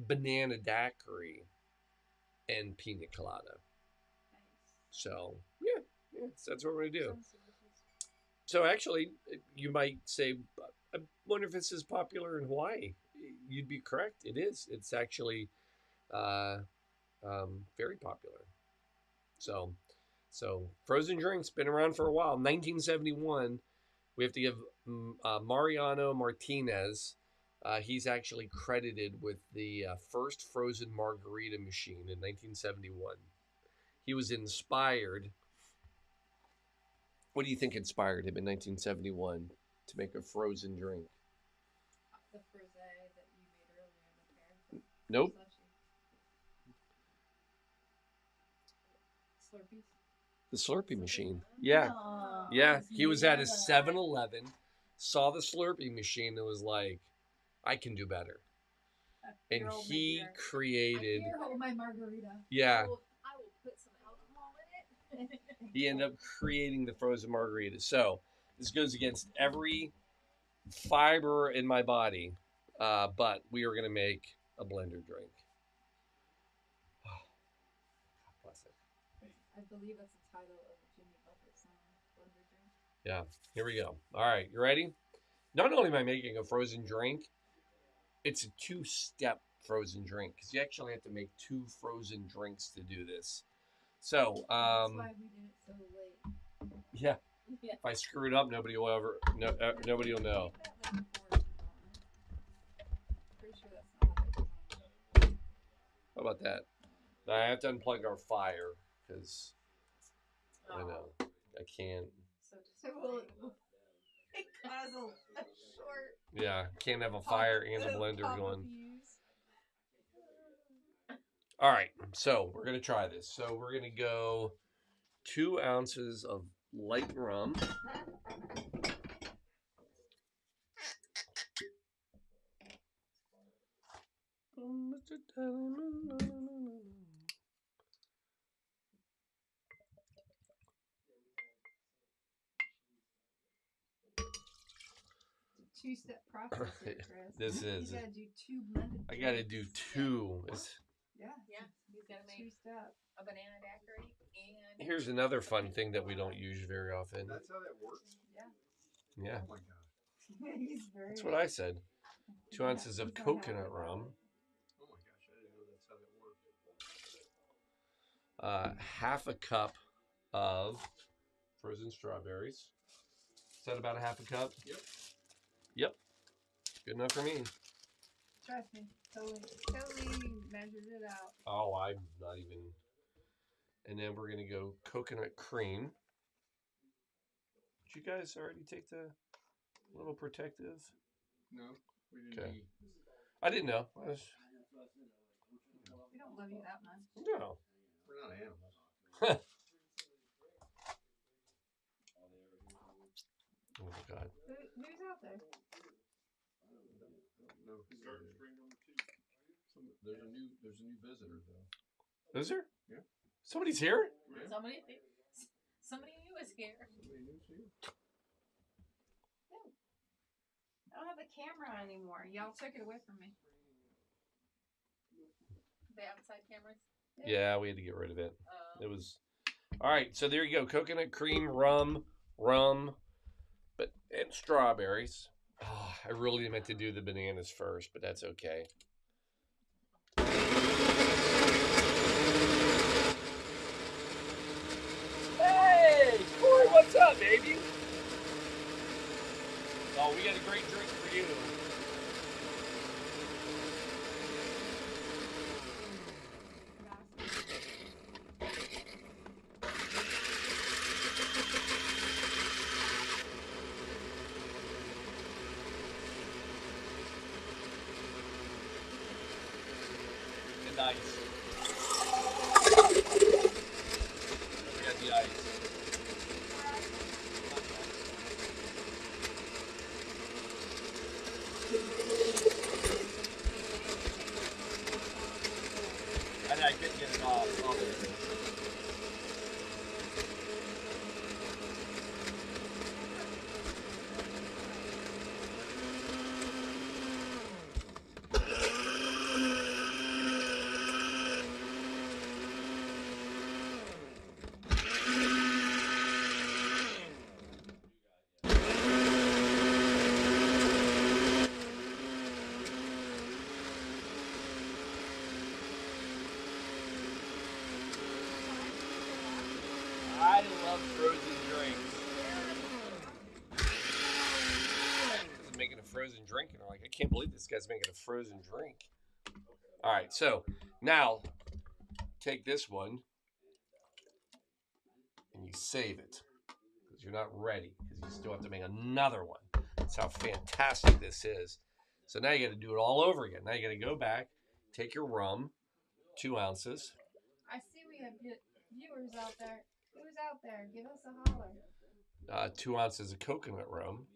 banana daiquiri and pina colada. So yeah, that's what we're gonna do. So actually, you might say, I wonder if this is popular in Hawaii. You'd be correct. It is. It's actually very popular. So frozen drinks been around for a while. 1971. We have to give Mariano Martinez. He's actually credited with the first frozen margarita machine in 1971. He was inspired. What do you think inspired him in 1971 to make a frozen drink? The frosé that you made earlier in the pair. Nope. Slurpees? The Slurpee machine. Yeah. Aww. Yeah. He was at a 7-Eleven, saw the Slurpee machine, and was like, I can do better. And he created. I here hold my margarita. Yeah. I will put some alcohol in it. He ended up creating the frozen margarita. So this goes against every fiber in my body, but we are going to make a blender drink. Bless it. I believe that's the title of Jimmy Buffett's song, Blender Drink. Yeah, here we go. All right, you ready? Not only am I making a frozen drink, it's a 2-step frozen drink because you actually have to make 2 frozen drinks to do this. So, that's why we did it so late. Yeah. If I screw it up, nobody will know. Pretty sure that's not how they do it. How about that? Now I have to unplug our fire because I know I can't. So it caused a short. Yeah, can't have a fire and a blender going. All right, so we're gonna try this. So we're gonna go 2 ounces of light rum. Two-step process here, Chris. This is. You gotta do 2 blended. I gotta do 2. Yeah. He's gotta make 2-step. A banana daiquiri and. Here's another fun thing that we don't use very often. That's how that works? Yeah. Yeah. Oh my god. He's very. That's what I said. 2 ounces of coconut rum. Oh my gosh, I didn't know that's how that worked. Half a cup of frozen strawberries. Is that about a half a cup? Yep. Good enough for me. Trust me. Totally measured it out. Oh, I'm not even. And then we're going to go coconut cream. Did you guys already take the little protective? No, we didn't. Okay. I didn't know. We don't love you that much. No. We're not animals. Oh my god. Who's out there? No. There's a new visitor though. Is there? Yeah. Somebody's here? Yeah. Somebody new is here. Somebody new's here. I don't have the camera anymore. Y'all took it away from me. The outside cameras. Yeah, we had to get rid of it. It was. All right, so there you go. Coconut cream, rum, and strawberries. Oh, I really meant to do the bananas first, but that's okay. Hey, Corey, what's up, baby? Oh, we got a great drink for you. And ice. We got the ice. And I couldn't get it off. Oh, there it is. I love frozen drinks. He's making a frozen drink, and I'm like, I can't believe this guy's making a frozen drink. All right, so now take this one and you save it because you're not ready because you still have to make another one. That's how fantastic this is. So now you got to do it all over again. Now you got to go back, take your rum, 2 ounces. I see we have viewers out there. Who's out there? Give us a holler. 2 ounces of coconut rum.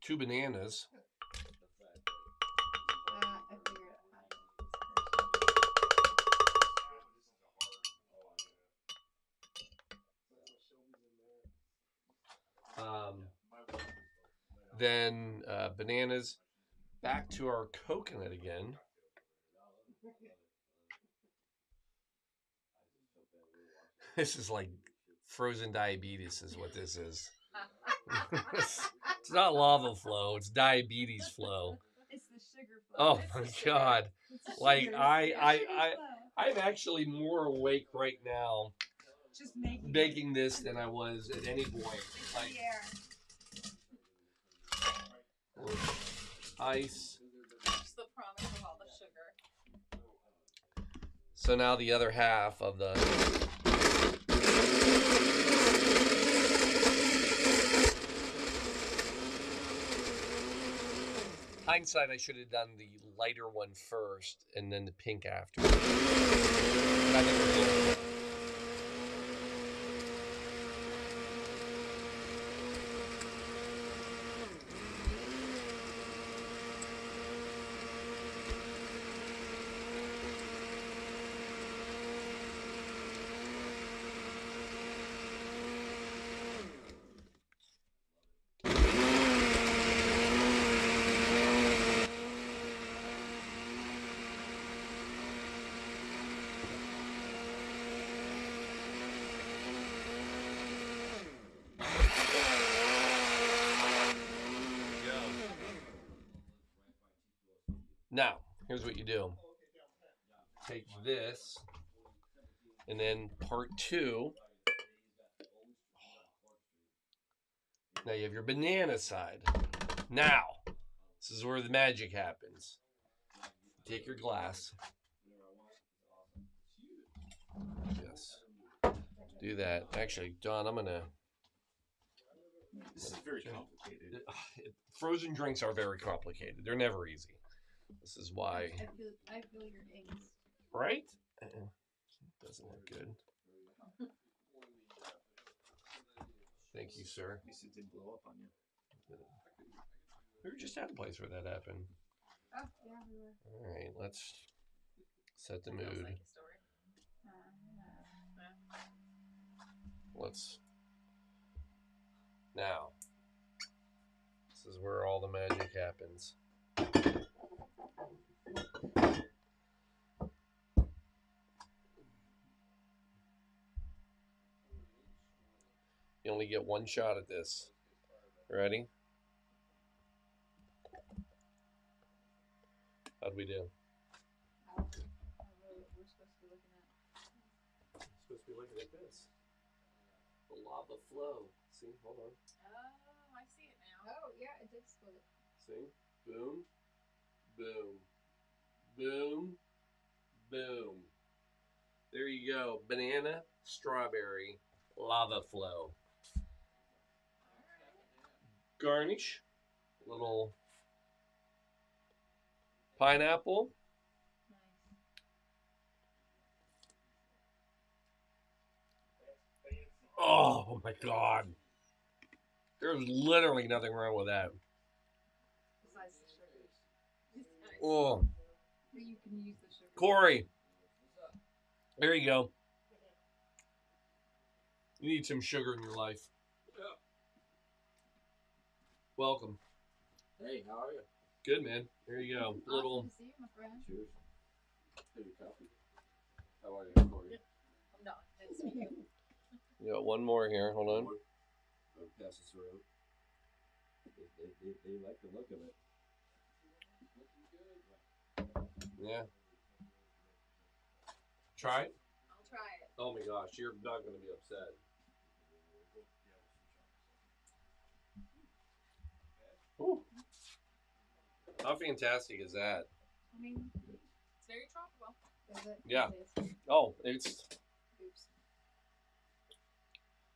2 bananas. I figured it out. Then bananas. Back to our coconut again. This is like frozen diabetes is what this is. It's not lava flow, it's diabetes flow. It's the sugar flow. Oh my God. Like I'm actually more awake right now just making this than I was at any point. Like ice. Just the promise of all the sugar. So now the other half of the hindsight, I should have done the lighter one first and then the pink after. But I think we're good. Now, here's what you do. Take this, and then part 2. Now you have your banana side. Now, this is where the magic happens. Take your glass. Yes. Do that. Actually, Don, I'm going to... This is very complicated. Frozen drinks are very complicated. They're never easy. This is why. I feel your angst. Right? Doesn't look good. Thank you, sir. At least it didn't blow up on you. We were just at a place where that happened. Oh, yeah, we were. All right, let's set the mood. Let's. Now, this is where all the magic happens. only get one shot at this. Ready? How'd we do? We're supposed to be looking at. Supposed to be looking at this. The lava flow. See, hold on. Oh, I see it now. Oh, yeah, it did split. See? Boom, boom, boom, boom. There you go. Banana, strawberry, lava flow. Garnish. Little pineapple. Oh my God. There's literally nothing wrong with that. Besides the sugar. Oh. But you can use the sugar. Corey. There you go. You need some sugar in your life. Yeah. Welcome. Hey, how are you? Good, man. There you go. Awesome Little. to see you, my friend. Cheers. Hey, your coffee. How are you, Corey? I'm not. Nice to meet you. You got one more here. Hold on. I'll pass this around. They like the look of it. Yeah. Try it. I'll try it. Oh my gosh, you're not going to be upset. Ooh. How fantastic is that? I mean, it's very tropical. Is it? Yeah. It is. Oh, it's. Oops.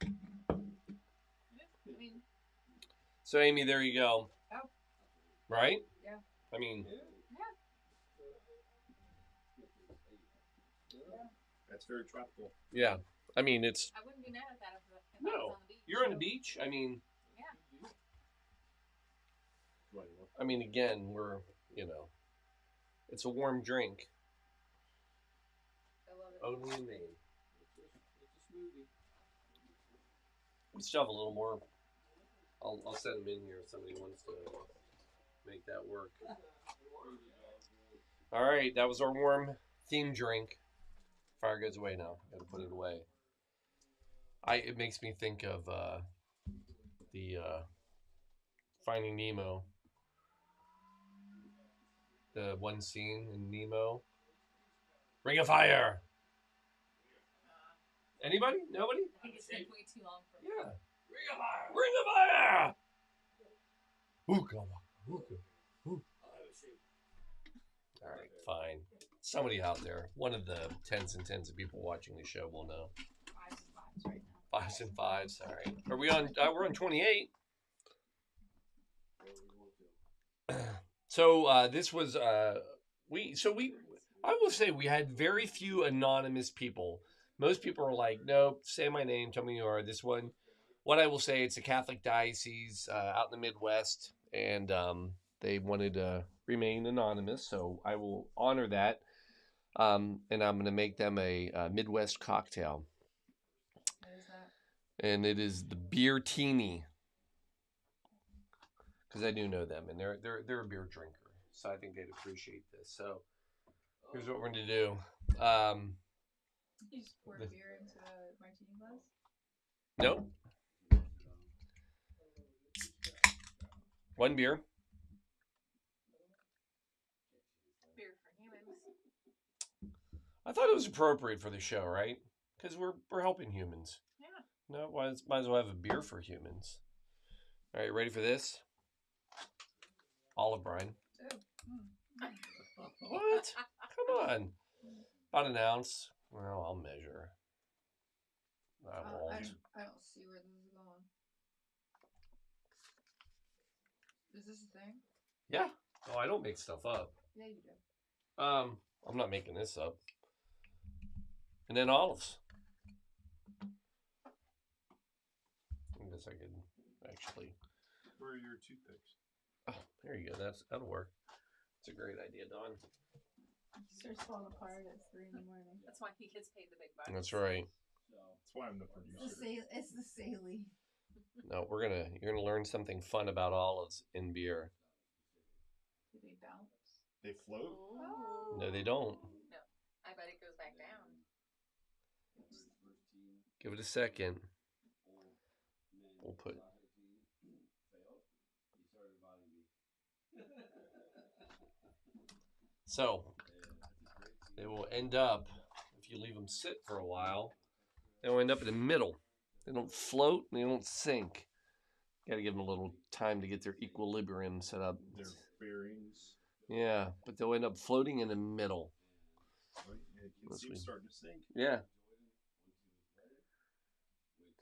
I mean. So, Amy, there you go. Oh. Right? Yeah. I mean. Yeah. That's very tropical. Yeah. I mean, it's. I wouldn't be mad at that if I was No. on the beach. You're on the beach. I mean. Yeah. I mean, again, we're, it's a warm drink. I love it. Only in Maine. We still have a little more. I'll send them in here if somebody wants to make that work. All right, that was our warm theme drink. Fire goes away now. Got to put it away. It makes me think of the Finding Nemo. The one scene in Nemo. Ring of Fire. Anybody? Nobody? I think it's taking way too long for me. Yeah. Ring of Fire. Ring of Fire. Hookah. Hookah. Hookah. All right, fine. Somebody out there, one of the tens and tens of people watching the show will know. 5s and 5s right now. 5s and 5s. All right. Are we on? We're on 28. So this was I will say we had very few anonymous people. Most people are like, nope, say my name, tell me who you are. This one, what I will say, it's a Catholic diocese out in the Midwest, and they wanted to remain anonymous, so I will honor that. And I'm going to make them a Midwest cocktail. What is that? And it is the beer teeny. Because I do know them, and they're a beer drinker, so I think they'd appreciate this. So here's what we're going to do. You just pour beer into a martini glass? Nope. One beer. Beer for humans. I thought it was appropriate for the show, right? Because we're helping humans. Yeah. No, might as well have a beer for humans. All right, ready for this? Olive brine. Oh. What? Come on. About an ounce. Well, I'll measure. I won't. I don't see where this is going. Is this a thing? Yeah. Oh, I don't make stuff up. Yeah, you do. I'm not making this up. And then olives. I guess I could actually. Where are your toothpicks? Oh, there you go. That'll work. It's a great idea, Don. It starts falling apart at 3 in the morning. That's why he gets paid the big bucks. That's right. That's why I'm the producer. It's the Saley. No, you're gonna learn something fun about olives in beer. Do they bounce? They float? Oh. No, they don't. No, I bet it goes back down. Give it a second. we'll put. So they will end up, if you leave them sit for a while, they'll end up in the middle. They don't float, and they don't sink. Got to give them a little time to get their equilibrium set up. Their bearings. Yeah, but they'll end up floating in the middle. Right? Yeah, you can see them starting to sink. Yeah.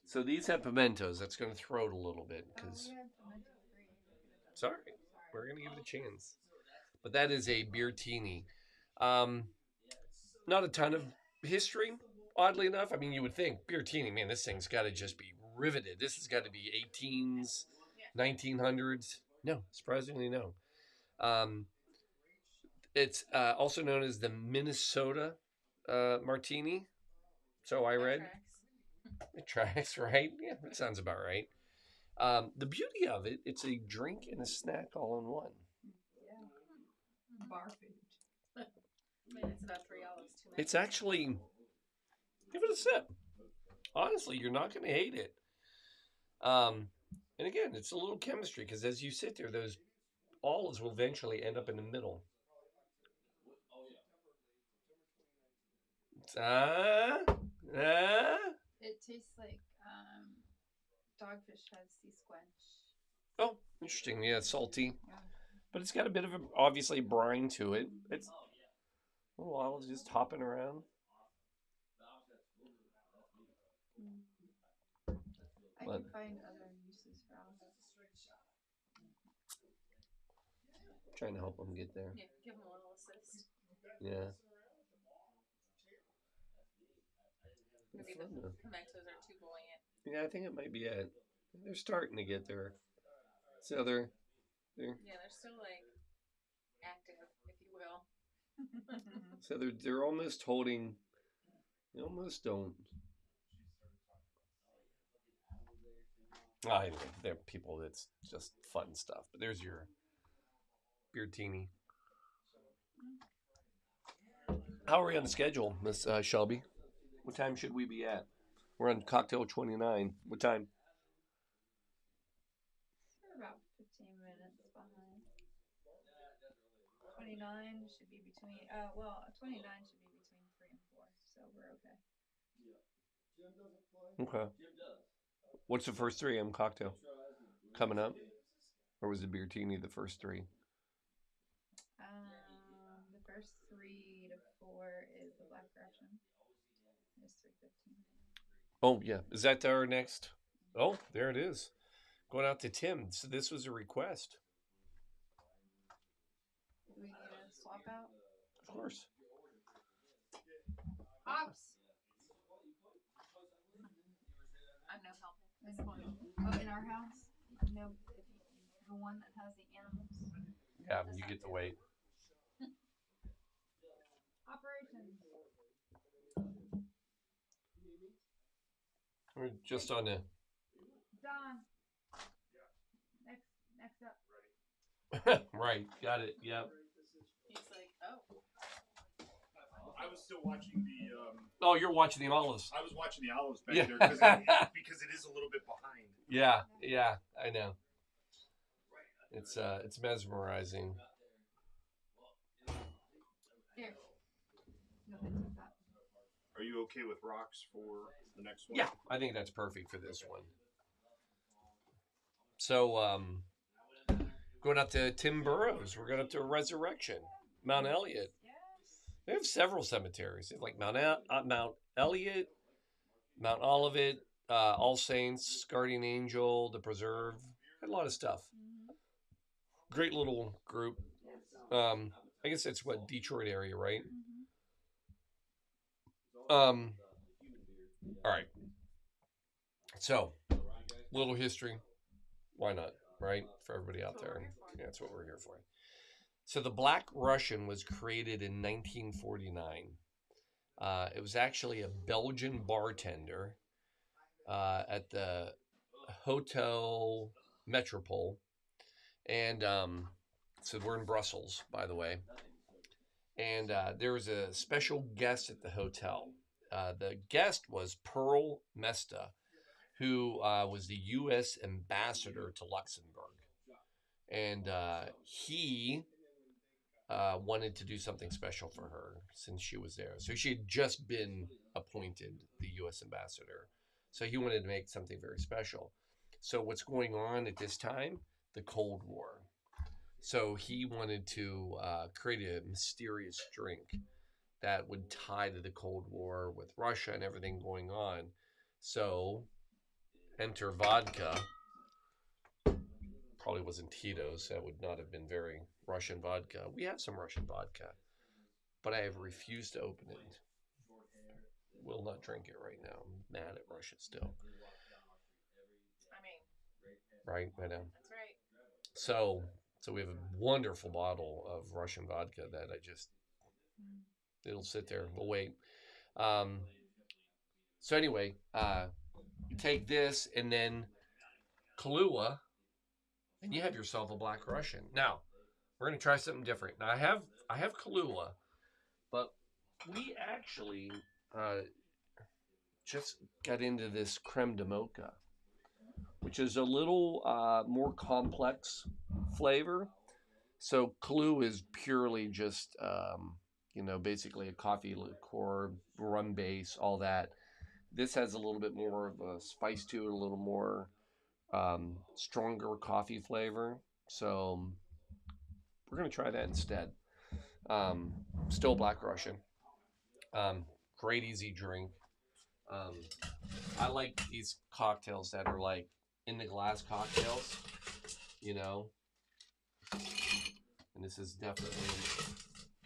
So these have pimentos. That's going to throw it a little bit because. Sorry, we're going to give it a chance. But that is a beertini. Not a ton of history, oddly enough. I mean, you would think beertini, man, this thing's got to just be riveted. This has got to be 18s, 1900s. No, surprisingly, no. It's also known as the Minnesota martini. So I read. It tracks, right? Yeah, that sounds about right. The beauty of it, it's a drink and a snack all in one. Yeah. Bar food. I mean, it's about $3 too much. It's actually, give it a sip. Honestly, you're not going to hate it. And again, it's a little chemistry because as you sit there, those olives will eventually end up in the middle. It tastes like dogfish has sea squench. Oh, interesting. Yeah, it's salty. Yeah. But it's got a bit of, obviously, brine to it. It's little olives just hopping around. I can find other uses for olives. Trying to help them get there. Yeah, give them a little assist. Yeah. Maybe the pimentos are too buoyant. Yeah, I think it might be it. They're starting to get there. So they're yeah, they're still like active, if you will. So they're almost holding. They almost don't. Anyway, they're people that's just fun stuff. But there's your beertini. How are we on the schedule, Miss Shelby? What time should we be at? We're on cocktail 29. What time? We're about 15 minutes behind. 29 should be between, 29 should be between 3 and 4, so we're okay. Okay. What's the first 3 M cocktail coming up? Or was the beertini the first 3? The first 3 to 4 is the Black Russian. It's 3:15. Oh, yeah. Is that our next? Oh, there it is. Going out to Tim. So this was a request. Do we need to swap out? Of course. Ops! I'm no help. Oh, in our house? No, the one that has the animals. Yeah, you get to wait. Operations. We're just on the. Don. Next up. Right, got it. Yep. He's like, oh. I was still watching the. Oh, you're watching the olives. I was watching the olives back Yeah. there because it is a little bit behind. Yeah, I know. It's mesmerizing. Here. Go ahead and take that. Are you okay with rocks for the next one? Yeah, I think that's perfect for this one. So, going up to Tim Burrows. We're going up to Resurrection, Mount Elliott. They have several cemeteries. They have like Mount Elliott, Mount Olivet, All Saints, Guardian Angel, the Preserve. Had a lot of stuff. Great little group. I guess it's what, Detroit area, right? All right. So, little history. Why not, right? For everybody out there. Yeah, that's what we're here for. So the Black Russian was created in 1949. It was actually a Belgian bartender at the Hotel Metropole. And so we're in Brussels, by the way. And there was a special guest at the hotel. The guest was Pearl Mesta, who was the U.S. ambassador to Luxembourg. And he wanted to do something special for her since she was there. So she had just been appointed the U.S. ambassador. So he wanted to make something very special. So what's going on at this time? The Cold War. So he wanted to create a mysterious drink that would tie to the Cold War with Russia and everything going on. So enter vodka. Probably wasn't Tito's. That would not have been very Russian vodka. We have some Russian vodka, but I have refused to open it. Will not drink it right now. I'm mad at Russia still. Right, I know. That's right. So we have a wonderful bottle of Russian vodka that it'll sit there. We'll wait. So anyway, you take this and then Kahlua, and you have yourself a Black Russian. Now, we're going to try something different. Now, I have Kahlua, but we actually just got into this creme de mocha, which is a little more complex flavor. So Kahlua is purely just, basically a coffee liqueur, rum base, all that. This has a little bit more of a spice to it, a little more stronger coffee flavor. So we're going to try that instead. Still Black Russian. Great, easy drink. I like these cocktails that are like in the glass cocktails, and this is definitely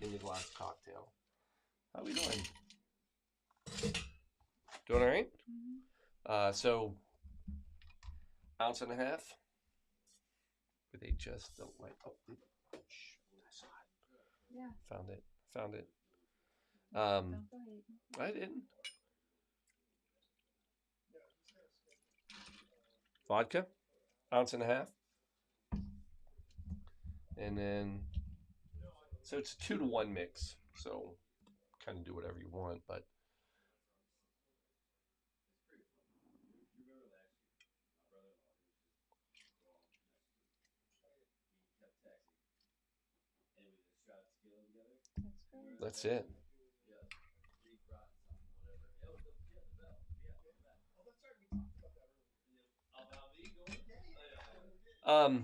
in the glass cocktail. How we doing? Doing all right? So, ounce and a half. But they just don't like. Oh, that's hot. Yeah. Found it. I didn't. Vodka, ounce and a half. And then, so it's a 2-to-1 mix. So, kind of do whatever you want, but. That's it. Not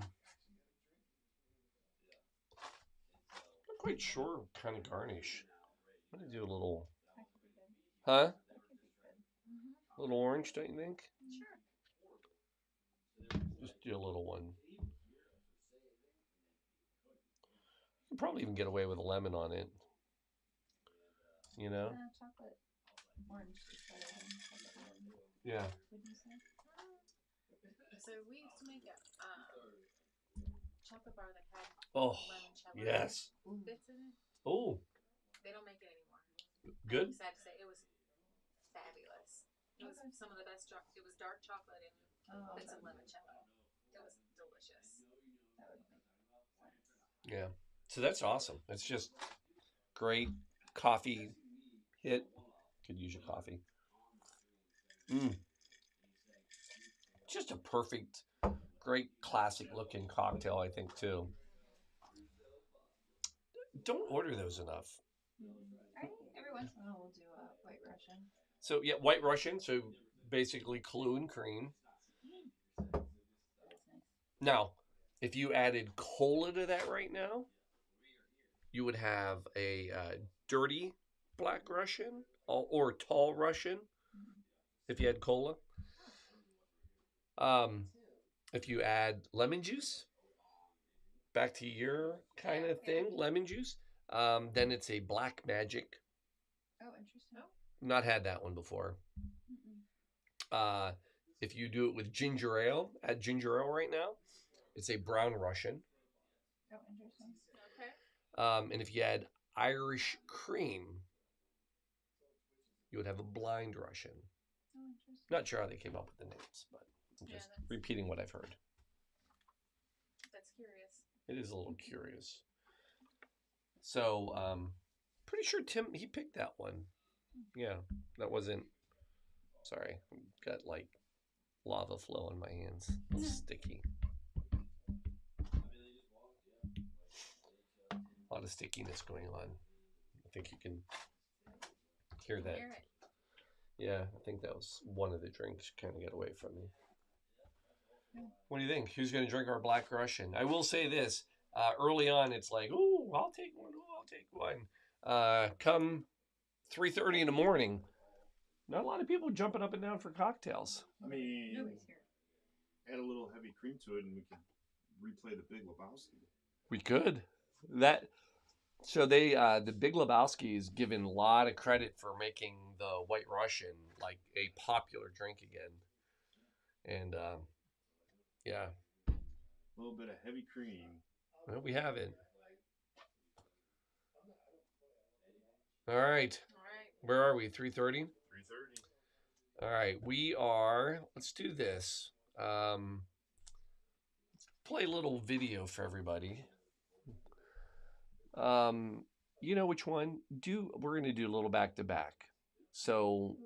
quite sure what kind of garnish. I'm going to do a little. Huh? A little orange, don't you think? Sure. Just do a little one. You can probably even get away with a lemon on it. Chocolate orange is better than chocolate lemon. Yeah. Wouldn't you say? So we used to make a chocolate bar that had limoncello yes. bits in it. Oh. They don't make it anymore. Good. I'm sad to say it was fabulous. It was some of the best chocolate. It was dark chocolate and bits of limoncello. It was delicious. That would make sense. Yeah. So that's awesome. It's just great coffee hit. Could use your coffee. Just a perfect, great classic looking cocktail, I think, too. Don't order those enough. Every once in a while we'll do a White Russian. So, yeah, White Russian. So, basically Kahlua and cream. That's nice. Now, if you added cola to that right now, you would have a dirty Black Russian or tall Russian if you had cola. If you add lemon juice, back to your kind of thing, lemon juice, then it's a Black Magic. Oh, interesting. Not had that one before. If you do it with ginger ale, add ginger ale right now, it's a Brown Russian. Oh, interesting. Okay. And if you add Irish cream, you would have a Blind Russian. Oh, interesting. Not sure how they came up with the names, but I'm just repeating what I've heard. That's curious. It is a little curious. So, pretty sure Tim, he picked that one. Yeah, that wasn't, sorry, got like lava flow on my hands. It's sticky. A lot of stickiness going on. I think you can hear that. Yeah, I think that was one of the drinks kind of got away from me. What do you think? Who's going to drink our Black Russian? I will say this. Early on, it's like, oh, I'll take one. Oh, I'll take one. Come 3:30 in the morning, not a lot of people jumping up and down for cocktails. I mean, add a little heavy cream to it, and we could replay the Big Lebowski. We could. So the Big Lebowski is given a lot of credit for making the White Russian like a popular drink again. And yeah. A little bit of heavy cream. Well, we have it. All right. Where are we? 3:30? 3:30. All right. We are, let's do this. Let's play a little video for everybody. You know which one? We're going to do a little back to back. So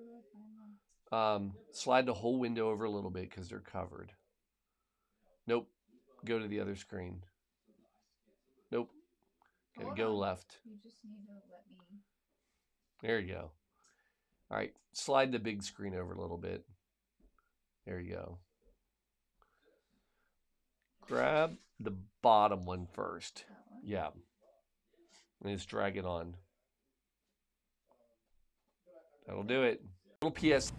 slide the whole window over a little bit because they're covered. Nope. Go to the other screen. Nope. Gotta go left. You just need to let me. There you go. All right. Slide the big screen over a little bit. There you go. Grab the bottom one first. Yeah. And just drag it on. That'll do it. Little PS.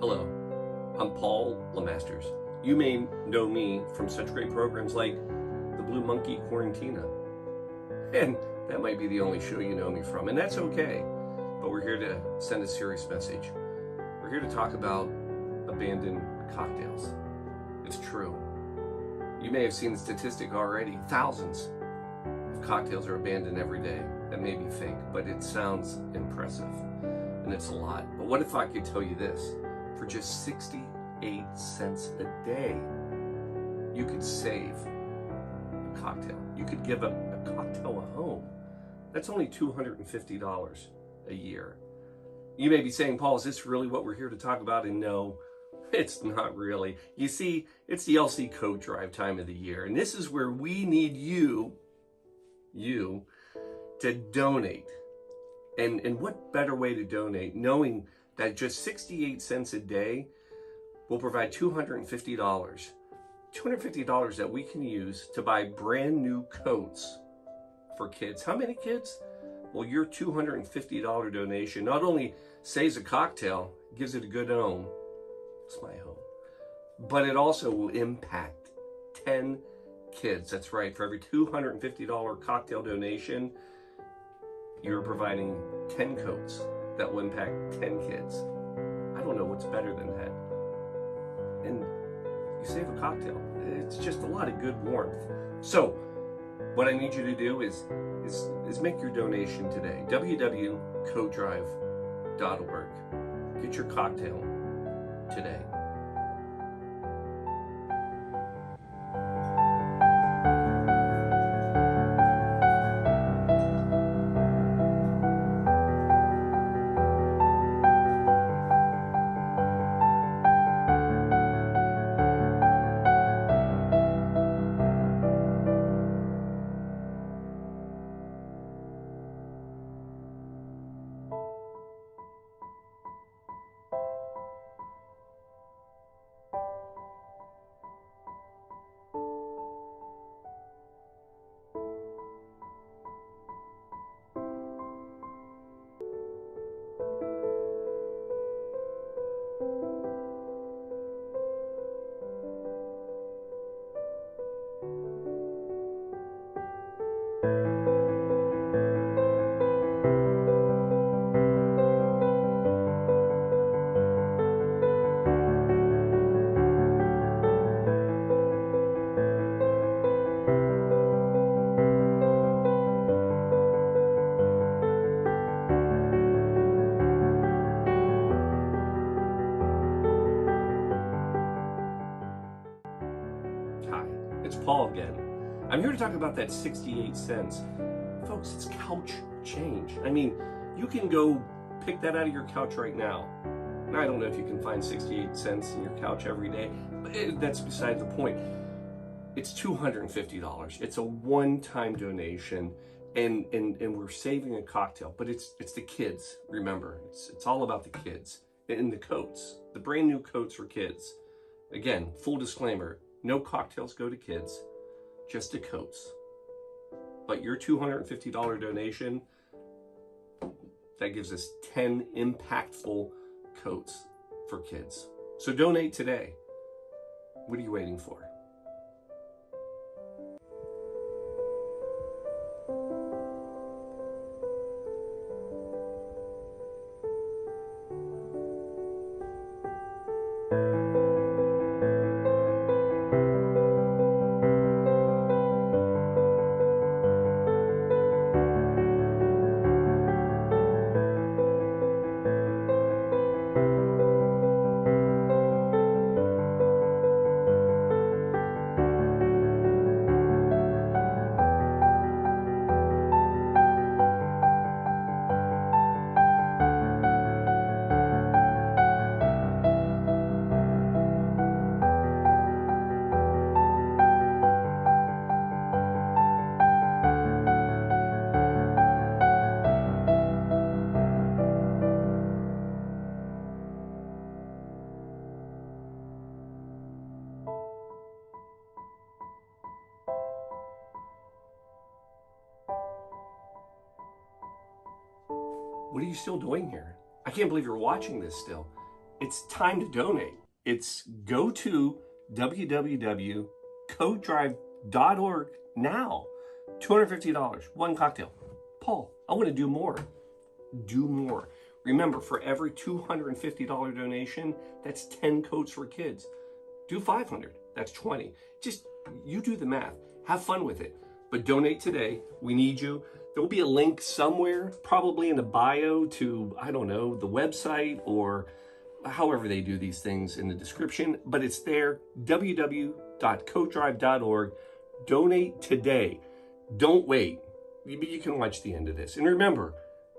Hello, I'm Paul Lemasters. You may know me from such great programs like the Blue Monkey Quarantina. And that might be the only show you know me from, and that's okay. But we're here to send a serious message. We're here to talk about abandoned cocktails. It's true. You may have seen the statistic already. Thousands of cocktails are abandoned every day. That may be fake, but it sounds impressive. And it's a lot. But what if I could tell you this? For just 68 cents a day, you could save a cocktail. You could give a cocktail a home. That's only $250 a year. You may be saying, Paul, is this really what we're here to talk about? And no, it's not really. You see, it's the LC Coat Drive time of the year, and this is where we need you to donate. And what better way to donate, knowing that just 68 cents a day will provide $250. $250 that we can use to buy brand new coats for kids. How many kids? Well, your $250 donation not only saves a cocktail, gives it a good home, it's my home, but it also will impact 10 kids. That's right, for every $250 cocktail donation, you're providing 10 coats that will impact 10 kids. I don't know what's better than that. And you save a cocktail. It's just a lot of good warmth. So what I need you to do is make your donation today. www.coatdrive.org. Get your cocktail today. I'm here to talk about that 68 cents. Folks, it's couch change. I mean, you can go pick that out of your couch right now. And I don't know if you can find 68 cents in your couch every day, but that's beside the point. It's $250. It's a one-time donation, and we're saving a cocktail, but it's the kids. Remember, it's all about the kids and the coats, the brand new coats for kids. Again, full disclaimer, no cocktails go to kids, just the coats. But your $250 donation, that gives us 10 impactful coats for kids. So donate today. What are you waiting for? What are you still doing here? I can't believe you're watching this still. It's time to donate. It's go to www.codedrive.org now. $250, one cocktail. Paul, I want to do more. Do more. Remember, for every $250 donation, that's 10 coats for kids. Do 500, that's 20. Just, you do the math. Have fun with it. But donate today. We need you. There will be a link somewhere, probably in the bio to, I don't know, the website or however they do these things in the description, but it's there, www.codedrive.org. Donate today. Don't wait. You can watch the end of this. And remember,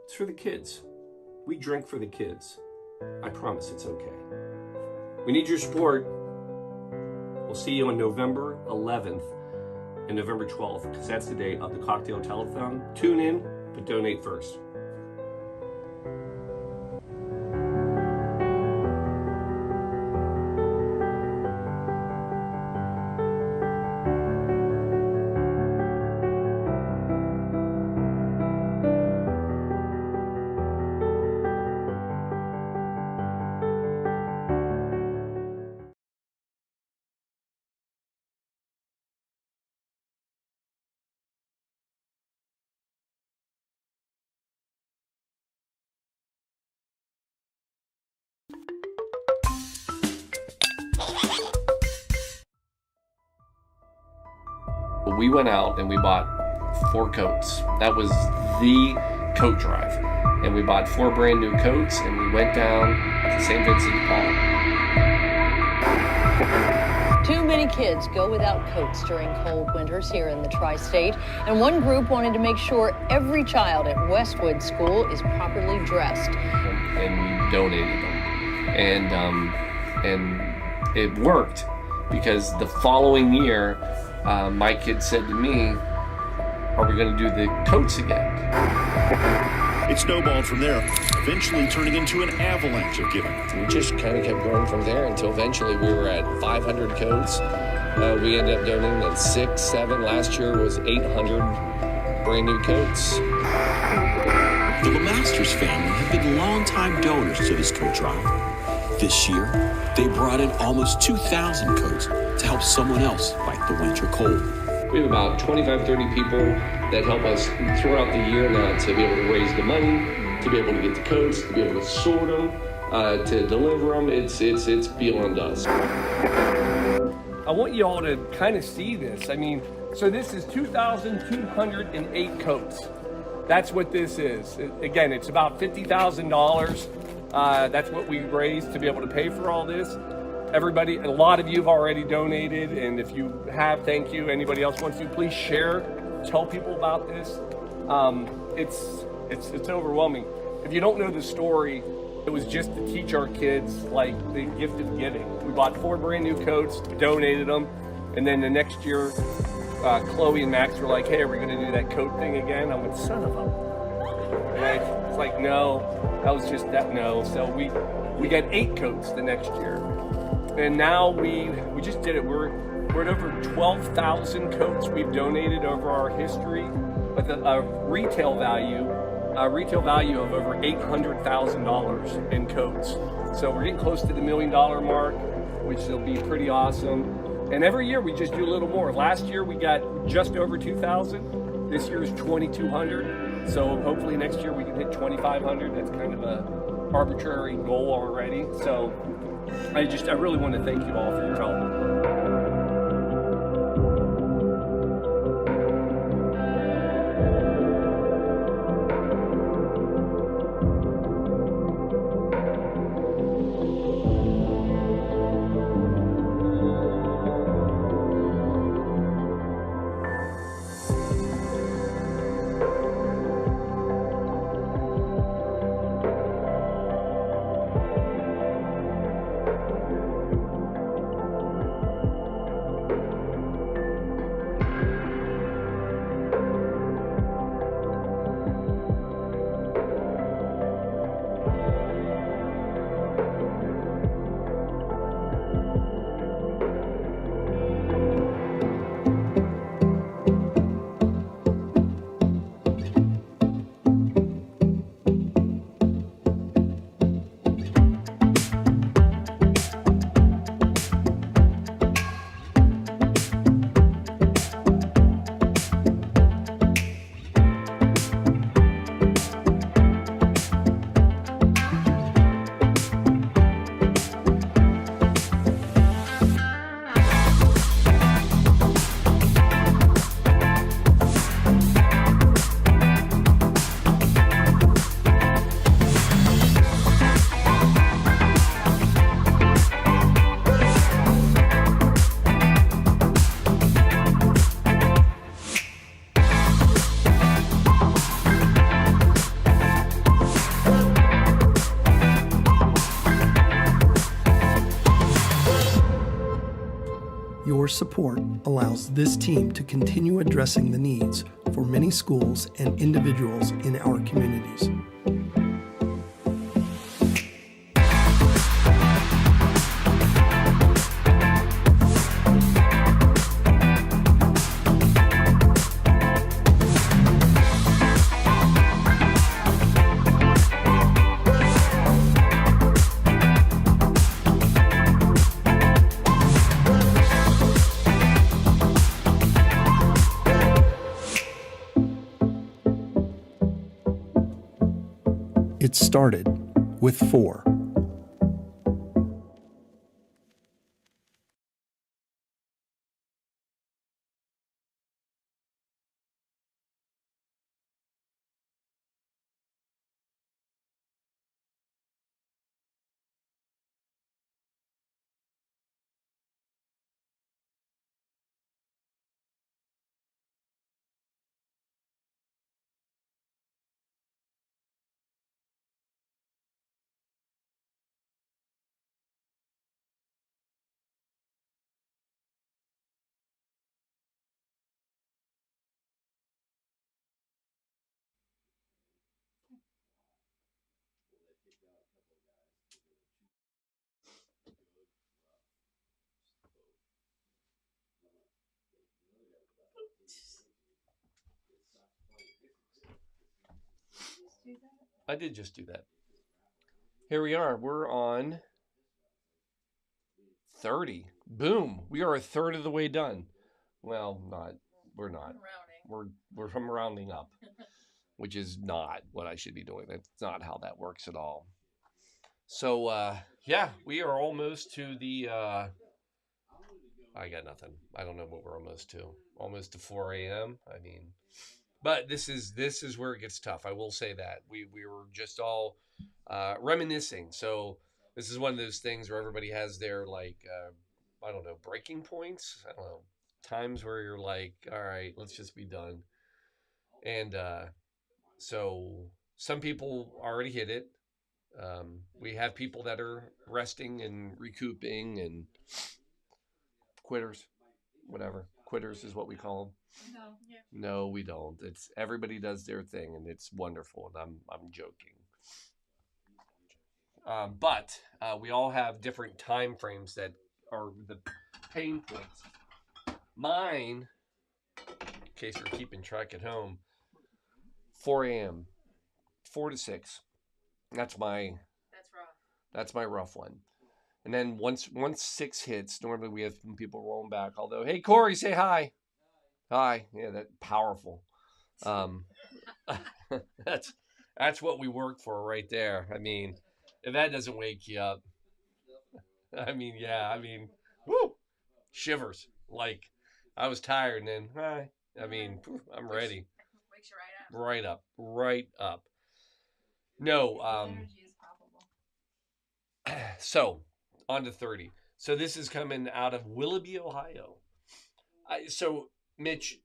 it's for the kids. We drink for the kids. I promise it's okay. We need your support. We'll see you on November 11th. And November 12th, because that's the day of the Cocktail Telethon. Tune in, but donate first. We went out and we bought 4 coats. That was the coat drive. And we bought 4 brand new coats and we went down to St. Vincent de Paul. Too many kids go without coats during cold winters here in the tri-state, and one group wanted to make sure every child at Westwood School is properly dressed. And we donated them. And it worked, because the following year, my kid said to me, are we going to do the coats again? It snowballed from there, eventually turning into an avalanche of giving. We just kind of kept growing from there until eventually we were at 500 coats. We ended up donating at 6, 7. Last year was 800 brand new coats. The LeMasters family have been longtime donors to this coat drive. This year, they brought in almost 2,000 coats to help someone else fight the winter cold. We have about 25, 30 people that help us throughout the year now to be able to raise the money, to be able to get the coats, to be able to sort them, to deliver them. It's beyond us. I want you all to kind of see this. I mean, so this is 2,208 coats. That's what this is. Again, it's about $50,000. That's what we raised to be able to pay for all this. everybody, a lot of you have already donated, and if you have, thank you. Anybody else wants to, please share, tell people about this. It's overwhelming. If you don't know the story, it was just to teach our kids like the gift of giving. We bought 4 brand new coats, donated them, and then the next year, Chloe and Max were like, "Hey, are we going to do that coat thing again?" I went, "Son of a," and I was like, "No, that was just that no." So we got 8 coats the next year, and now we just did it. We're at over 12,000 coats we've donated over our history, with a retail value of over $800,000 in coats. So we're getting close to the $1 million mark, which will be pretty awesome. And every year we just do a little more. Last year we got just over 2,000. This year is 2,200. So hopefully next year we can hit 2,500. That's kind of a arbitrary goal already. So I really want to thank you all for your help. Your support allows this team to continue addressing the needs for many schools and individuals in our communities. It started with 4. I did just do that. Here we are. We're on 30. Boom. We are a third of the way done. Well, not. We're not. We're from rounding up, which is not what I should be doing. That's not how that works at all. So, yeah, we are almost to the, I got nothing. I don't know what we're almost to. Almost to 4 a.m. I mean, but this is where it gets tough. I will say that. We were just all reminiscing. So This is one of those things where everybody has their like, I don't know, breaking points. I don't know, times where you're like, all right, let's just be done. And so some people already hit it. We have people that are resting and recouping and quitters, whatever. Quitters is what we call them. No, we don't. It's everybody does their thing, and it's wonderful. And I'm joking. But we all have different time frames that are the pain points. Mine, in case you're keeping track at home, 4 a.m., 4 to 6. That's my rough one. And then once 6 hits, normally we have some people rolling back. Although, hey Corey, say hi. Hi. Yeah, that's powerful. That's what we work for right there. I mean, if that doesn't wake you up, woo, shivers. Like, I was tired and then, hi. I'm ready. Wakes you right up. Right up. No, so on to 30. So this is coming out of Willoughby, Ohio. So Mitch,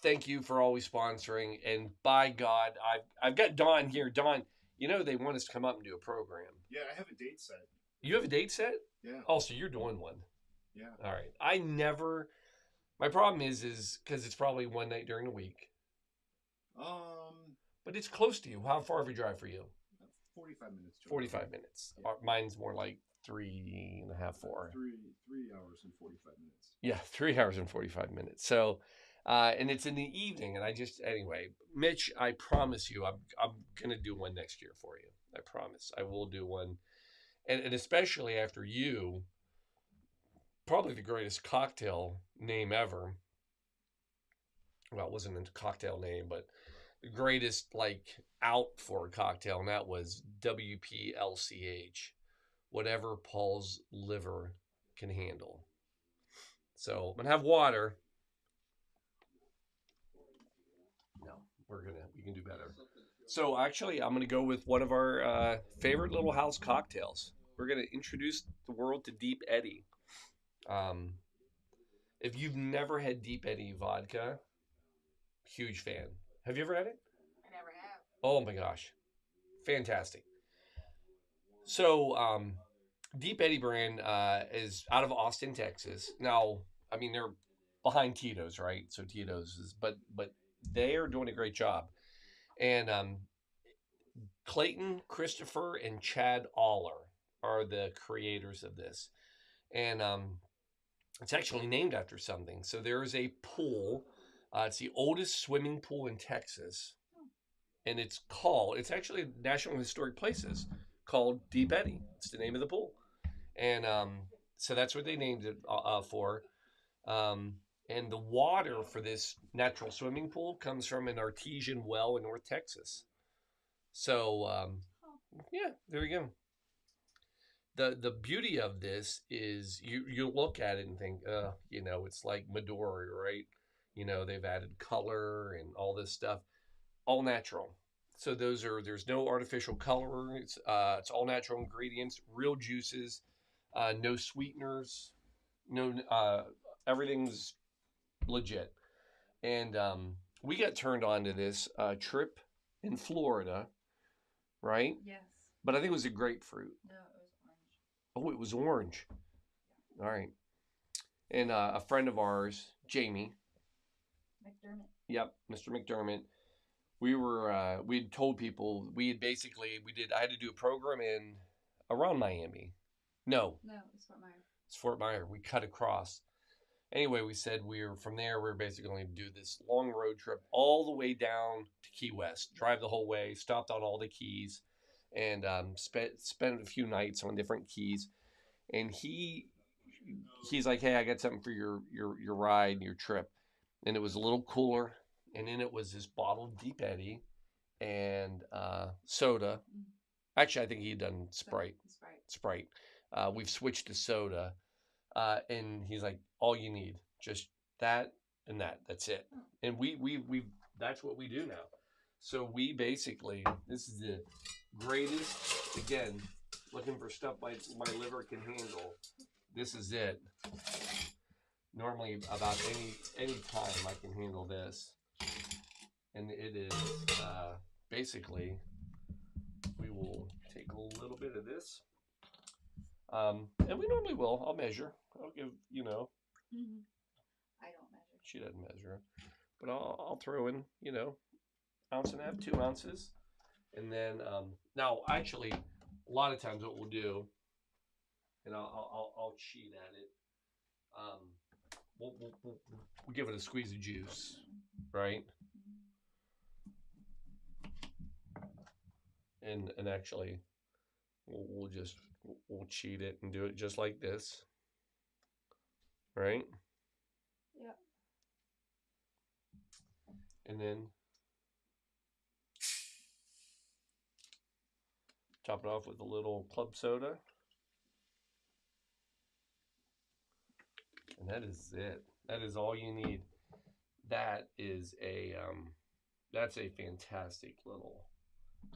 thank you for always sponsoring. And by God, I've got Dawn here. Dawn, they want us to come up and do a program. Yeah, I have a date set. You have a date set? Yeah. Oh, so you're doing one. Yeah. All right. My problem is because it's probably one night during the week. But it's close to you. How far of a drive for you? 45 minutes. 45 minutes. Yeah. Mine's more like 3.5, 4. 3 hours and 45 minutes. Yeah, 3 hours and 45 minutes. So, and it's in the evening. And anyway, Mitch, I promise you, I'm going to do one next year for you. I promise. I will do one. And especially after you, probably the greatest cocktail name ever. Well, it wasn't a cocktail name, but the greatest out for a cocktail, and that was WPLCH, whatever Paul's liver can handle. So I'm gonna have water. No, we can do better. So actually, I'm gonna go with one of our favorite little house cocktails. We're gonna introduce the world to Deep Eddy. If you've never had Deep Eddy vodka, huge fan. Have you ever had it? I never have. Oh my gosh. Fantastic. So, Deep Eddy brand is out of Austin, Texas. Now, they're behind Tito's, right? So Tito's is, but they are doing a great job. And Clayton, Christopher, and Chad Aller are the creators of this. And it's actually named after something. So there is a pool. It's the oldest swimming pool in Texas. And it's actually National Historic Places, called Deep Eddy. It's the name of the pool. And so that's what they named it for. And the water for this natural swimming pool comes from an artesian well in North Texas. So, yeah, there we go. The beauty of this is you look at it and think, it's like Midori, right? They've added color and all this stuff, all natural. So there's no artificial color. It's all natural ingredients, real juices, no sweeteners, no everything's legit. And we got turned on to this trip in Florida, right? Yes. But I think it was a grapefruit. No, it was orange. Oh, it was orange. All right. And a friend of ours, Jamie. McDermott. Yep, Mr. McDermott. We'd told people I had to do a program around Miami. No, it's Fort Myers. It's Fort Myers. We cut across. Anyway, we said from there, we were basically going to do this long road trip all the way down to Key West, drive the whole way, stopped on all the keys, and spent a few nights on different keys. And he's like, hey, I got something for your ride, your trip. And it was a little cooler. And then it was this bottle of Deep Eddy and soda. Actually, I think he had done Sprite. We've switched to soda. And he's like, all you need, just that and that. That's it. And we that's what we do now. So we basically, this is the greatest, again, looking for stuff my liver can handle, this is it. Normally, about any time I can handle this, and it is basically. We will take a little bit of this, and we normally will. I'll measure. I'll give Mm-hmm. I don't measure. She doesn't measure, but I'll throw in ounce and a half, 2 ounces, and then now actually a lot of times what we'll do, and I'll cheat at it. We'll give it a squeeze of juice, right? And actually, we'll cheat it and do it just like this, right? Yep. And then top it off with a little club soda. And that is it. That is all you need. That is that's a fantastic little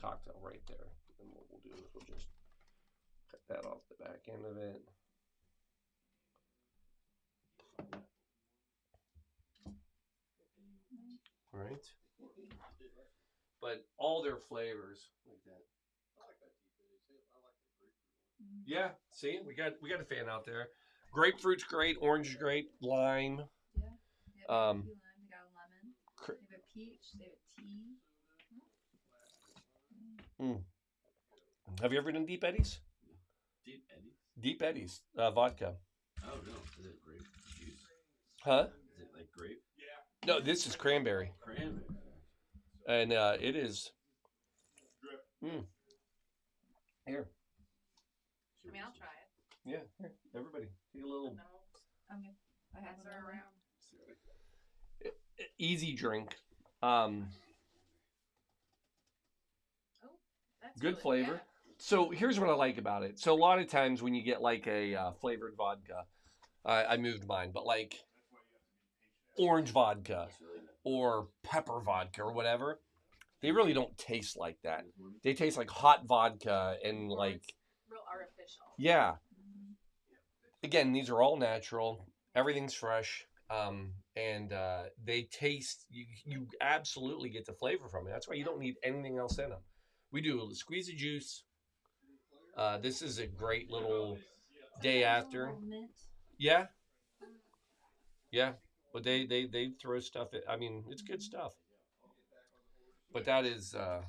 cocktail right there. And what we'll do is we'll just cut that off the back end of it. Right? But all their flavors like that. I like that deep eddies. I like that grapefruit one. Yeah, see, we got a fan out there. Grapefruit's great, orange is great, lime. Yeah. They have a lime. They got a lemon. They have a peach. They have a tea. Have you ever done deep eddies? Deep eddies? Deep eddies, vodka. Oh no, is it grape juice? Huh? Is it like grape? Yeah. No, this is cranberry. Cranberry. And it is. Here. I mean, I'll try it. Yeah, here, everybody, take a little. Okay. I have her around. Easy drink. That's Good really, flavor. yeah. So here's what I like about it. So a lot of times when you get like a flavored vodka, I moved mine, but like orange vodka or pepper vodka or whatever, they really don't taste like that. They taste like hot vodka and like Real artificial. yeah. Again, these are all natural. Everything's fresh. And they taste, you absolutely get the flavor from it. That's why you don't need anything else in them. We do a squeeze of juice. This is a great little day after. Yeah. Yeah. But they throw stuff in. I mean, it's good stuff. But that is, huh,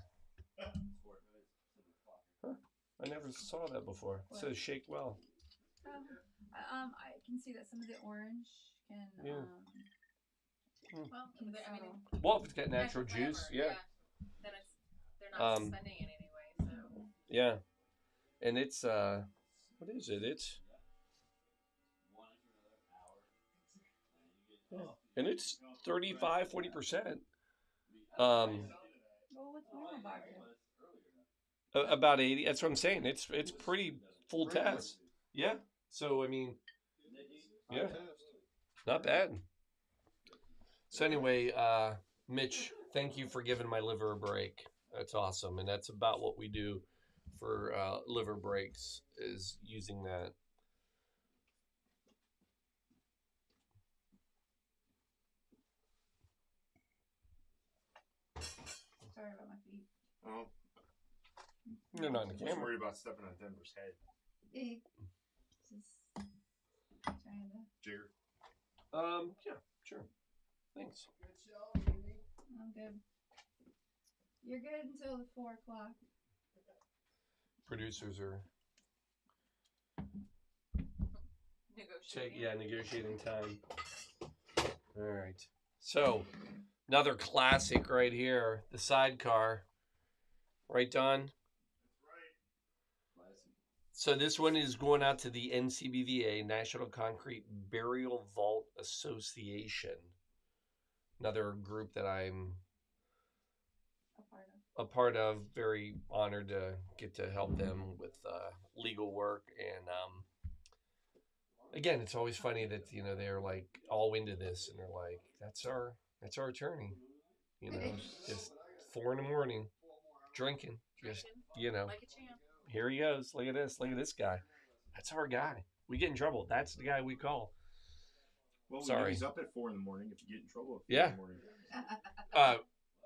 I never saw that before. It says shake well. I can see that some of the orange can. Yeah. Well, I mean, Well, if it's got natural juice, flavor, yeah. Then they're not suspending it anyway, so. Yeah. And it's what is it? It's and it's 35-40%. Well, what's normal vodka? About 80. That's what I'm saying. It's pretty full test. Yeah. So I mean, yeah, not bad. So anyway, Mitch, thank you for giving my liver a break. That's awesome, and that's about what we do for liver breaks, is using that. Sorry about my feet. Oh. You're not in the I'm just camera. worried about stepping on Denver's head. Yeah. Just trying to. Jigger. Yeah, sure. Thanks. I'm good. You're good until the 4 o'clock. Producers are Negotiating. negotiating time. All right. So another classic right here, the sidecar. Right, Don? So this one is going out to the NCBVA, National Concrete Burial Vault Association. Another group that I'm a part of. Very honored to get to help them with legal work. And again, it's always funny that they're like all into this, and they're like, that's our attorney. Just 4 a.m, drinking, just like a champ. Here he goes. Look at this. Look at this guy. That's our guy. We get in trouble. That's the guy we call. Well, we know Sorry. he's up at 4 in the morning if you get in trouble at 4 Yeah. in the morning.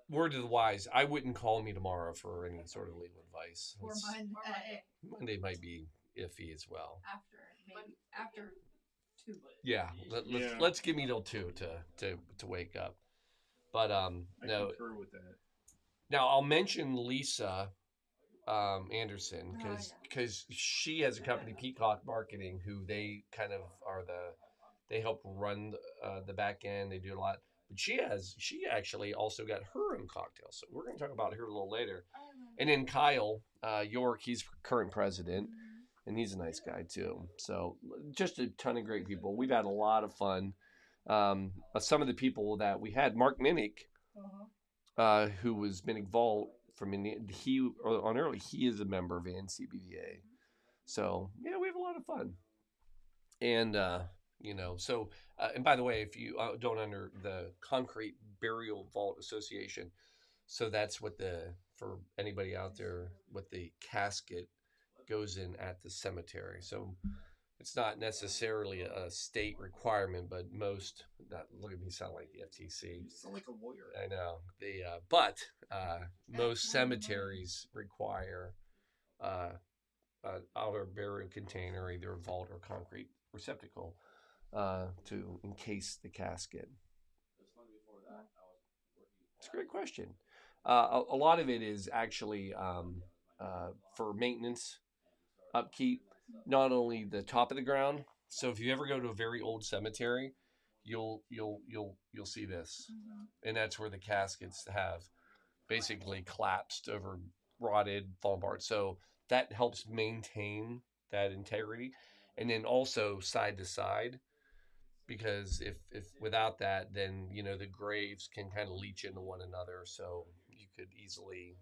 Word to the wise, I wouldn't call me tomorrow for any sort of legal advice. Or Monday. Monday might be iffy as well. After 2. Yeah, let's give me till 2 to wake up. But I no. concur with that. Now I'll mention Lisa Anderson because she has a company, Peacock Marketing, who they kind of are they help run the back end. They do a lot. But she actually also got her own cocktail. So we're going to talk about her a little later. And then Kyle York, he's current president, and he's a nice guy too. So just a ton of great people. We've had a lot of fun. Some of the people that we had, Mark Minnick, who was Minnick Vault from Indiana, he is a member of NCBVA. So yeah, we have a lot of fun. And and by the way, if you don't under the Concrete Burial Vault Association, so that's what for anybody out there, what the casket goes in at the cemetery. So it's not necessarily a state requirement, but look at me sound like the FTC. You sound like a lawyer. I know. But most cemeteries require an outer burial container, either a vault or concrete receptacle, to encase the casket. It's a great question. A lot of it is actually for maintenance, upkeep, not only the top of the ground. So if you ever go to a very old cemetery, you'll see this, and that's where the caskets have basically collapsed over, rotted, fallen apart. So that helps maintain that integrity, and then also side to side, because if without that, then the graves can kind of leach into one another, so you could easily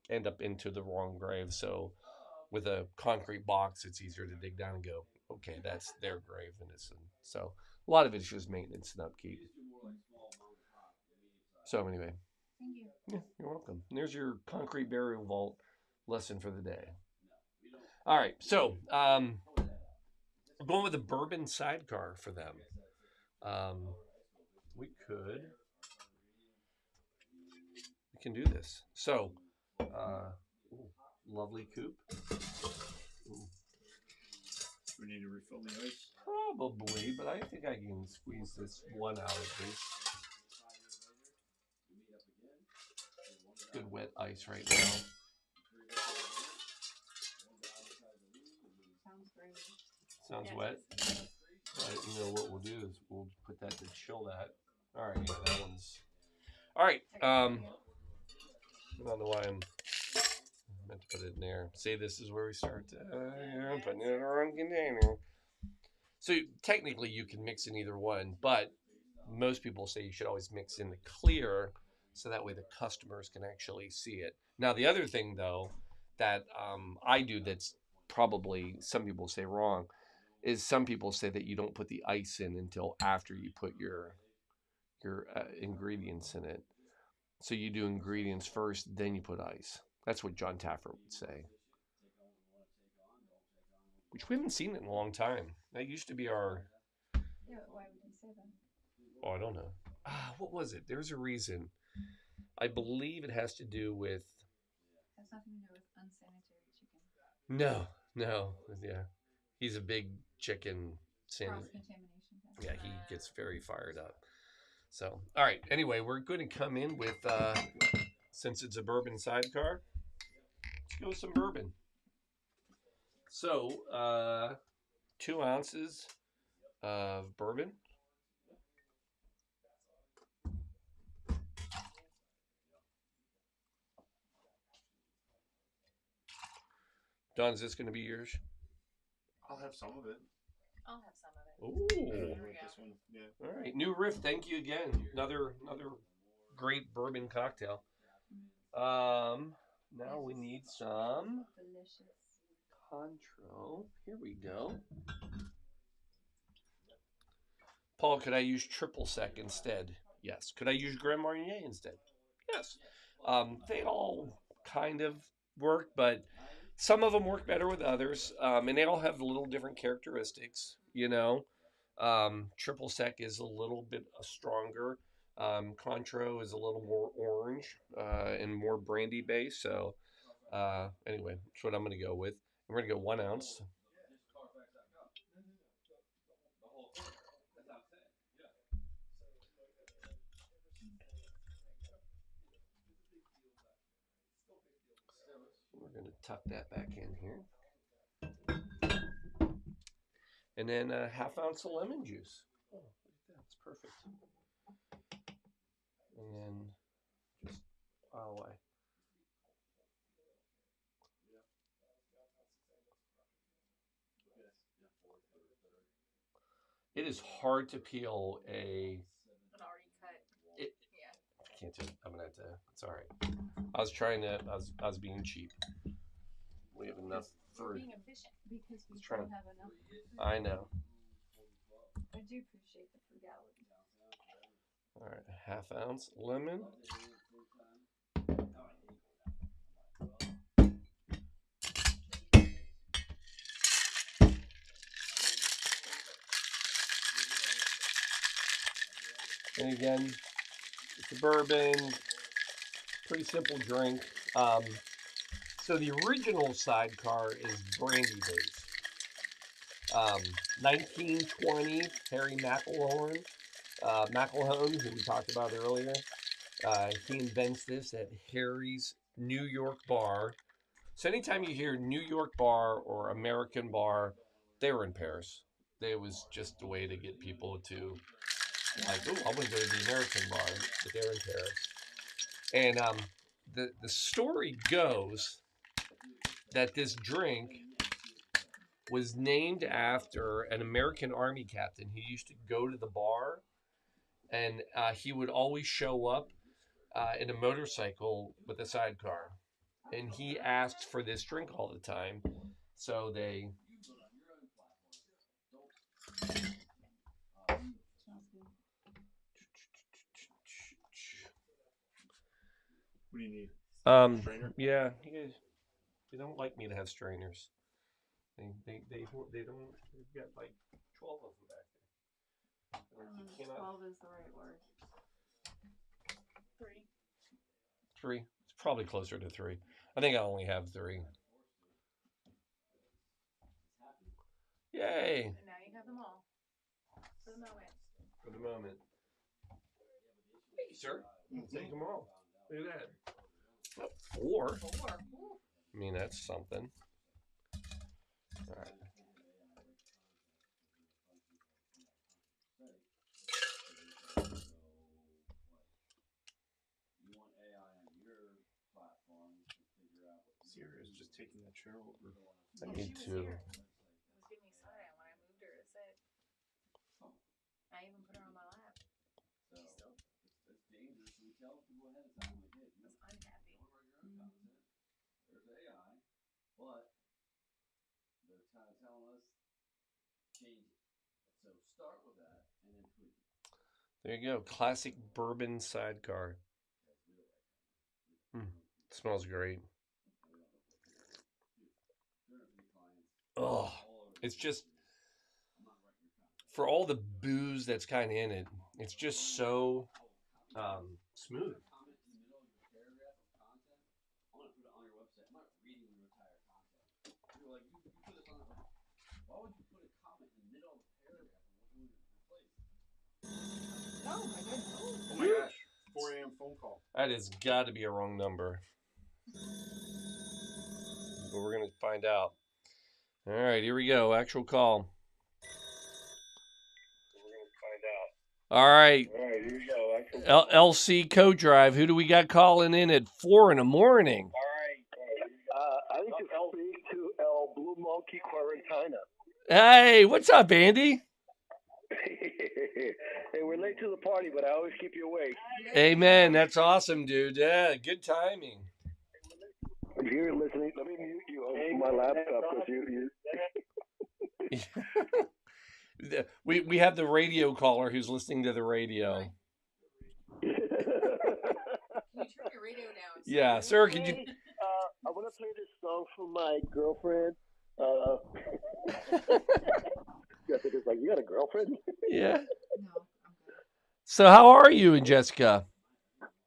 end up into the wrong grave. So with a concrete box, it's easier to dig down and go, okay, that's their grave, so a lot of it's just maintenance and upkeep. So anyway, Thank you. yeah, you're welcome. And there's your concrete burial vault lesson for the day. All right, so we're going with a bourbon sidecar for them. We can do this. So, lovely coupe. We need to refill the ice? Probably, but I think I can squeeze this one out at least. Good wet ice right now. Sounds wet. But what we'll do is we'll put that to chill that. All right, yeah, that one's. All right. I don't know why I'm meant to put it in there. See, this is where we start. I'm putting it in the wrong container. So technically, you can mix in either one, but most people say you should always mix in the clear, so that way the customers can actually see it. Now, the other thing, though, that I do that's probably some people say wrong is some people say that you don't put the ice in until after you put your ingredients in it. So you do ingredients first, then you put ice. That's what John Taffer would say. Which we haven't seen in a long time. That used to be our... Yeah, but why would you say that? Oh, I don't know. What was it? There's a reason. I believe it has to do with... It has nothing to do with unsanitary chicken. No. Yeah. He's a big chicken... Cross-contamination. Yeah, he gets very fired up. So, all right. Anyway, we're going to come in with, since it's a bourbon sidecar, let's go with some bourbon. So, 2 ounces of bourbon. Don, is this going to be yours? I'll have some of it. I'll have some of it. Ooh. This one, yeah. All right, new riff. Thank you again. Another great bourbon cocktail. Now we need some Delicious. Cointreau. Here we go. Paul, could I use triple sec instead? Yes. Could I use Grand Marnier instead? Yes. They all kind of work, but some of them work better with others, and they all have little different characteristics. Triple sec is a little bit stronger. Contro is a little more orange and more brandy based. So anyway, that's what I'm going to go with. We're going to go 1 ounce. We're going to tuck that back in here. And then a 1/2 ounce of lemon juice. Oh, look at that. That's perfect. And then just pile away. It is hard to peel an already cut. I can't do it. I'm gonna have to. It's all right. I was being cheap. We have enough for. Being efficient because we trying don't to- have enough. I know. I do appreciate the frugality. All right, a 1/2 ounce lemon. And again, it's a bourbon, pretty simple drink. So the original sidecar is brandy based. 1920, Harry McElhone, who we talked about earlier. He invents this at Harry's New York bar. So anytime you hear New York bar or American bar, they were in Paris. It was just a way to get people to like, oh, I want to go to the American bar, but they're in Paris. And the story goes that this drink was named after an American Army captain who used to go to the bar, and he would always show up in a motorcycle with a sidecar. And he asked for this drink all the time. So they... What do you need? Strainer? Yeah, they don't like me to have strainers. They don't. They've got like 12 of them back there. 12 is the right word. 3. 3. It's probably closer to 3. I think I only have 3. Yay! And now you have them all. For the moment. For the moment. Hey, sir. Take them all. Look at that. 4. 4. I mean, that's something. All right. Sierra is just taking that chair over. I need to. It was giving me side when I moved her. That's it. I even put her on my lap. She's still. It's dangerous. We tell people ahead of time, like, hey, Was unhappy. there's AI, but they're kind of telling us change it. So start with that and then tweak it. There you go. Classic bourbon sidecar. Smells great. Oh, it's just, for all the booze that's kind of in it, it's just so smooth. Oh my goodness. Oh my gosh. 4 a.m. phone call. That has got to be a wrong number. But we're going to find out. All right, here we go. Actual call. All right. Here we go. LC Co-Drive. Who do we got calling in at 4 in the morning? I need to speak to El Blue Monkey Quarantina. Hey, what's up, Andy? Hey, we're late to the party, but I always keep you awake. Amen. That's awesome, dude. Yeah, good timing. I'm here listening. Let me mute you on my laptop because you. We have the radio caller who's listening to the radio. Can you turn your radio down? Yeah, sir. Could you? I want to play this song from my girlfriend. Jessica's like, you got a girlfriend? Yeah. So how are you and Jessica?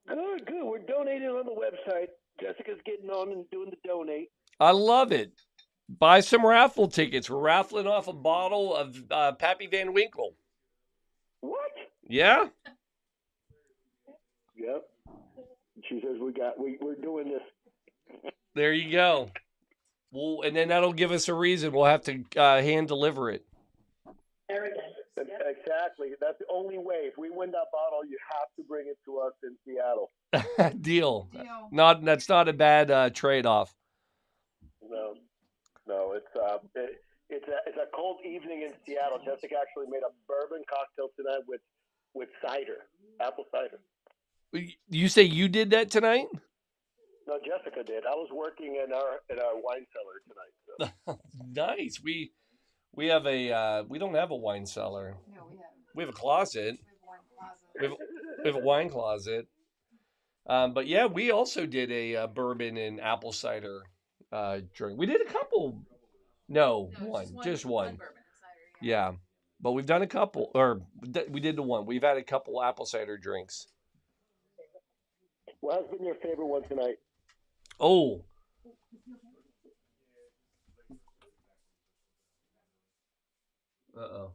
Good, good. We're donating on the website. Jessica's getting on and doing the donate. I love it. Buy some raffle tickets. We're raffling off a bottle of Pappy Van Winkle. What? Yeah. Yep. She says we're doing this. There you go. Well, and then that'll give us a reason. We'll have to hand deliver it. Exactly. That's the only way. If we win that bottle, you have to bring it to us in Seattle. Deal. That's not a bad trade-off. No. It's a cold evening in Seattle. Jessica actually made a bourbon cocktail tonight with cider, apple cider. You say you did that tonight? No, Jessica did. I was working in our wine cellar tonight. So. Nice. We have a we don't have a wine cellar. No, we have. We have a closet. We have We have a wine closet. But yeah, we also did a bourbon and apple cider drink. We did a couple. No, one. Just one. Bourbon and cider, Yeah. But we've done a couple, or we did the one. We've had a couple apple cider drinks. What has been your favorite one tonight? Oh. Uh-oh.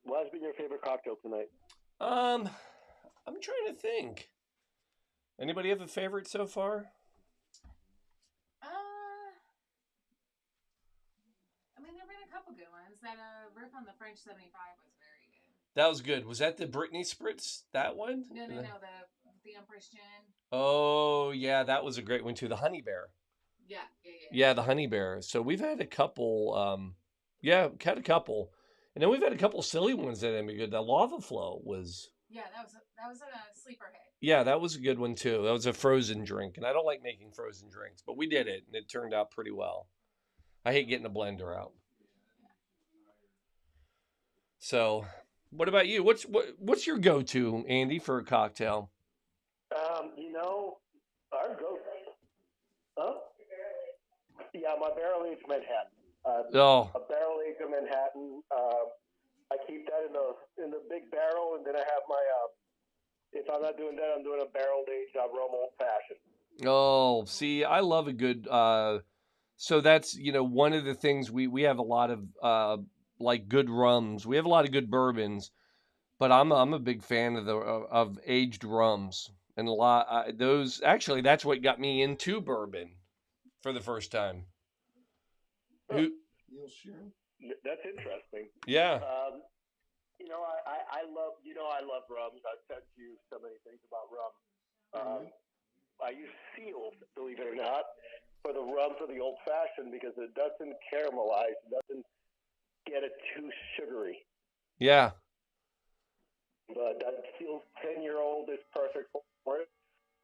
What has been your favorite cocktail tonight? I'm trying to think. Anybody have a favorite so far? I mean, there've been a couple good ones. That riff on the French 75 was very good. That was good. Was that the Britney Spritz? That one? No, the Empress Gin. Oh, yeah, that was a great one too. The Honey Bear. Yeah. Yeah, the Honey Bear. So we've had a couple. Had a couple, and then we've had a couple silly ones that have been good. The Lava Flow was. Yeah, that was a sleeper hit. Yeah, that was a good one too. That was a frozen drink, and I don't like making frozen drinks, but we did it, and it turned out pretty well. I hate getting a blender out. So, what about you? What's your go-to, Andy, for a cocktail? Our go. Huh? Yeah, my barrel aged Manhattan. A barrel aged Manhattan. I keep that in the big barrel, and then I have my. If I'm not doing that, I'm doing a barrel aged rum old fashioned. Oh, see, I love a good. So that's one of the things we have a lot of like good rums. We have a lot of good bourbons, but I'm a big fan of aged rums, and a lot those actually that's what got me into bourbon for the first time. That's interesting. Yeah. I love rums. I've said to you so many things about rum. I use seals, believe it or not, for the rum for the old fashioned because it doesn't caramelize. It doesn't get it too sugary. Yeah. But that Seal's 10-year-old is perfect for it.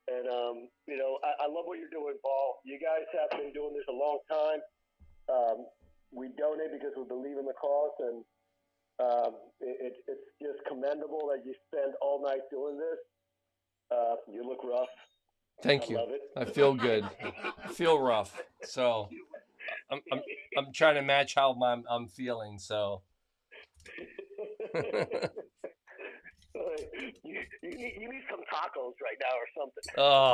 And, I love what you're doing, Paul. You guys have been doing this a long time. We donate because we believe in the cause, and it's just commendable that you spend all night doing this. You look rough. Thank you. I love it. I feel good. I feel rough. So I'm trying to match how I'm feeling. So. You need some tacos right now or something. Oh,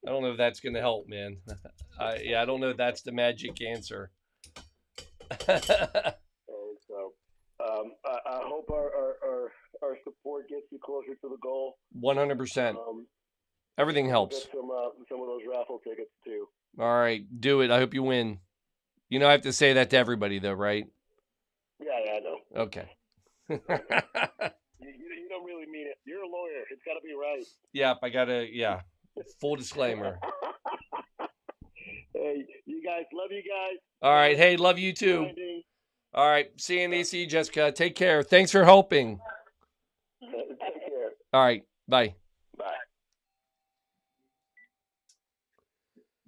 I don't know if that's gonna help, man. I don't know if that's the magic answer. I hope our support gets you closer to the goal. 100%. Everything helps. Get some of those raffle tickets too. All right, do it. I hope you win. I have to say that to everybody, though, right? Yeah, I know. Okay. You don't really mean it. You're a lawyer. It's got to be right. Yep, I gotta. Yeah, full disclaimer. Hey, you guys, love you guys. All right. Hey, love you too. All right. See you, Andy. See you, Jessica. Take care. Thanks for helping. Take care. All right. Bye. Bye.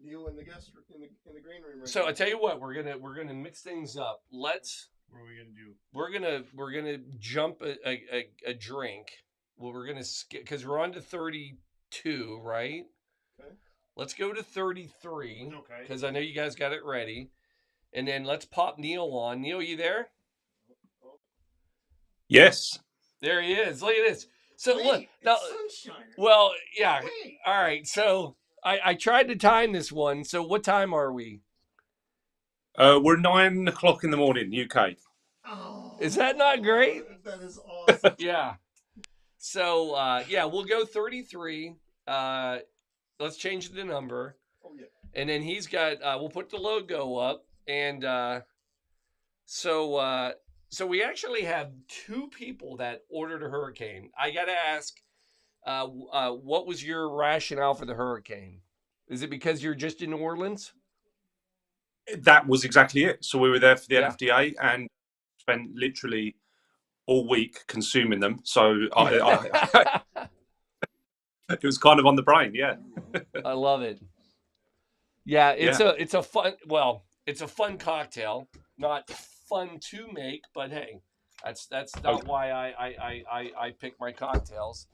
Neil in the green room. Right So now. I tell you what, we're gonna mix things up. What are we gonna do? We're gonna jump a drink. Well, we're gonna skip because we're on to 32, right? Okay. Let's go to 33 Okay. because I know you guys got it ready. And then let's pop Neil on. Neil, you there? Yes. There he is. Look at this. So Wait, look now. sunshine. Well, yeah. Wait. All right. So I tried to time this one. So what time are we? We're 9 o'clock in the morning, UK. Oh, Is that not great? that is awesome. Yeah. So yeah, we'll go 33. Let's change the number. Oh yeah. And then he's got. We'll put the logo up, and so we actually have 2 people that ordered a hurricane. I got to ask, what was your rationale for the hurricane? Is it because you're just in New Orleans? That was exactly it. So we were there for the Yeah. NFDA and spent literally all week consuming them. So it was kind of on the brain. Yeah. I love it. Yeah, it's a fun cocktail. Not fun to make, but hey, that's not why I pick my cocktails.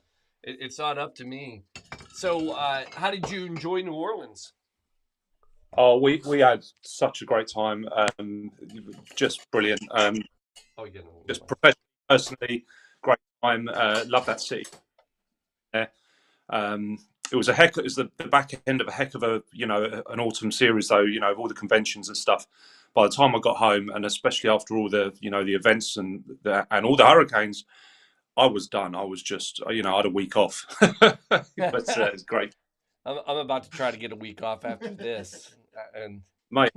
It's not up to me. So, how did you enjoy New Orleans? Oh, we had such a great time. Just brilliant. Just professionally, personally, great time. Love that city. It was the back end of a heck of a an autumn series though, of all the conventions and stuff. By the time I got home, and especially after all the the events and all the hurricanes, I was done. I was just I had a week off, but it's great. I'm about to try to get a week off after this, and mate,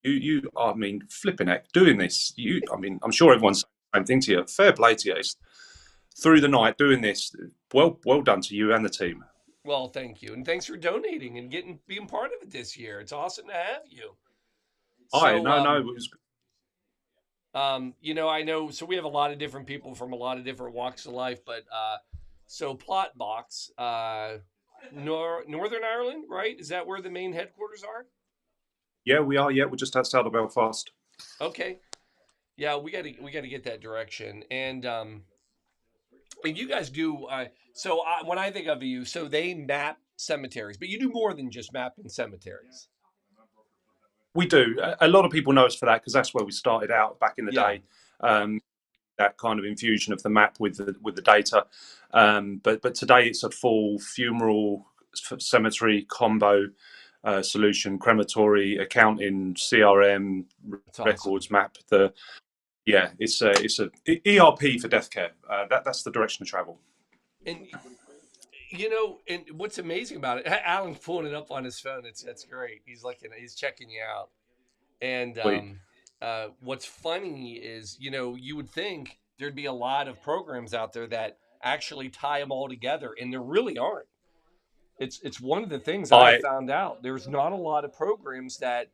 I mean, flipping heck, doing this. I mean, I'm sure everyone's saying the same thing to you. Fair play to you. It's through the night doing this. Well done to you and the team. Well, thank you, and thanks for donating and being part of it this year. It's awesome to have you. No, it was. I know. So we have a lot of different people from a lot of different walks of life, but so Plotbox, Northern Ireland, right? Is that where the main headquarters are? Yeah, we are. Yeah, we're just outside of Belfast. Okay. Yeah, we got to get that direction, and you guys do. When I think of you, so they map cemeteries, but you do more than just mapping cemeteries. We do. A lot of people know us for that because that's where we started out back in the day. That kind of infusion of the map with the data. But today it's a full funeral cemetery combo solution, crematory, accounting, CRM, records map. It's a ERP for death care. That's the direction of travel. And and what's amazing about it, Alan's pulling it up on his phone. That's great. He's checking you out. And what's funny is, you would think there'd be a lot of programs out there that actually tie them all together, and there really aren't. It's one of the things I found out. There's not a lot of programs that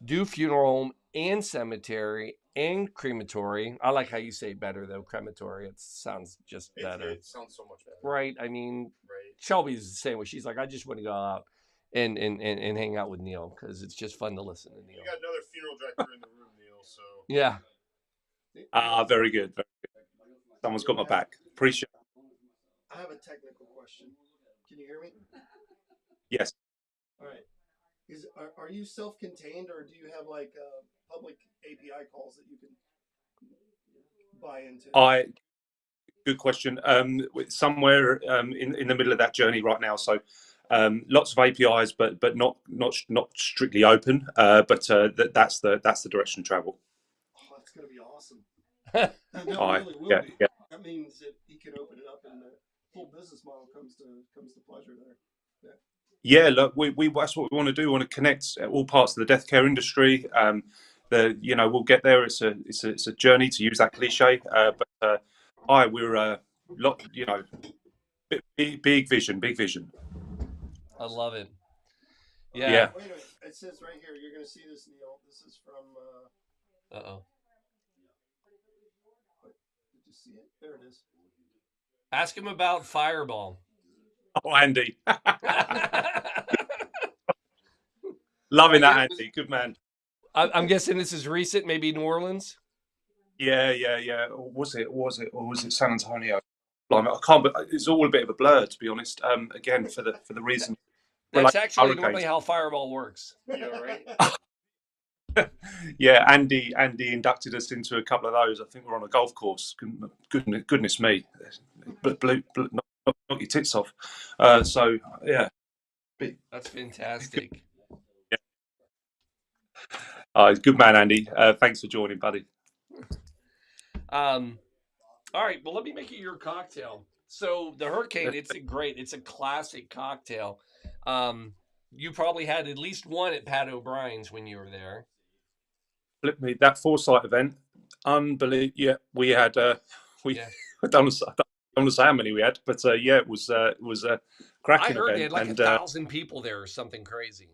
do funeral home and cemetery and crematory. I like how you say better though, crematory. It sounds just better. It sounds so much better. Right. I mean, Shelby's the same way. She's like, I just want to go out and hang out with Neil because it's just fun to listen to Neil. You got another funeral director in the room, Neil. So yeah. Very good. Very good. Someone's got my back. Appreciate it. I have a technical question. Can you hear me? Yes. All right. Are you self-contained, or do you have like public API calls that you can buy into? Good question. Somewhere in the middle of that journey right now. So lots of APIs, but not strictly open. But that's the direction of travel. Oh, that's going to be awesome. That really will be. Yeah. That means that he can open it up, and the full business model comes to pleasure there. Yeah, look, we that's what we want to do. We want to connect all parts of the death care industry. We'll get there. It's a journey, to use that cliche. But we're big vision. I love it. Yeah. Wait a minute. It says right here. You're going to see this, Neil. This is from. Did you see it? There it is. Ask him about Fireball. Oh, Andy. Loving that, Andy. Good man. I'm guessing this is recent, maybe New Orleans? Yeah. Or was it San Antonio? I can't, but it's all a bit of a blur, to be honest. Again, for the reason. That's actually normally how Fireball works. Yeah, right. Yeah, Andy inducted us into a couple of those. I think we're on a golf course. Goodness me, knock your tits off. So yeah, That's fantastic. Good man, Andy. Thanks for joining, buddy. All right, well, let me make you your cocktail. So the Hurricane, it's a classic cocktail. You probably had at least one at Pat O'Brien's when you were there. Flip me that Foresight event, unbelievable. Yeah, we had I don't want to say how many we had, but yeah, it was a cracking I heard event. they had like 1,000 people there or something crazy.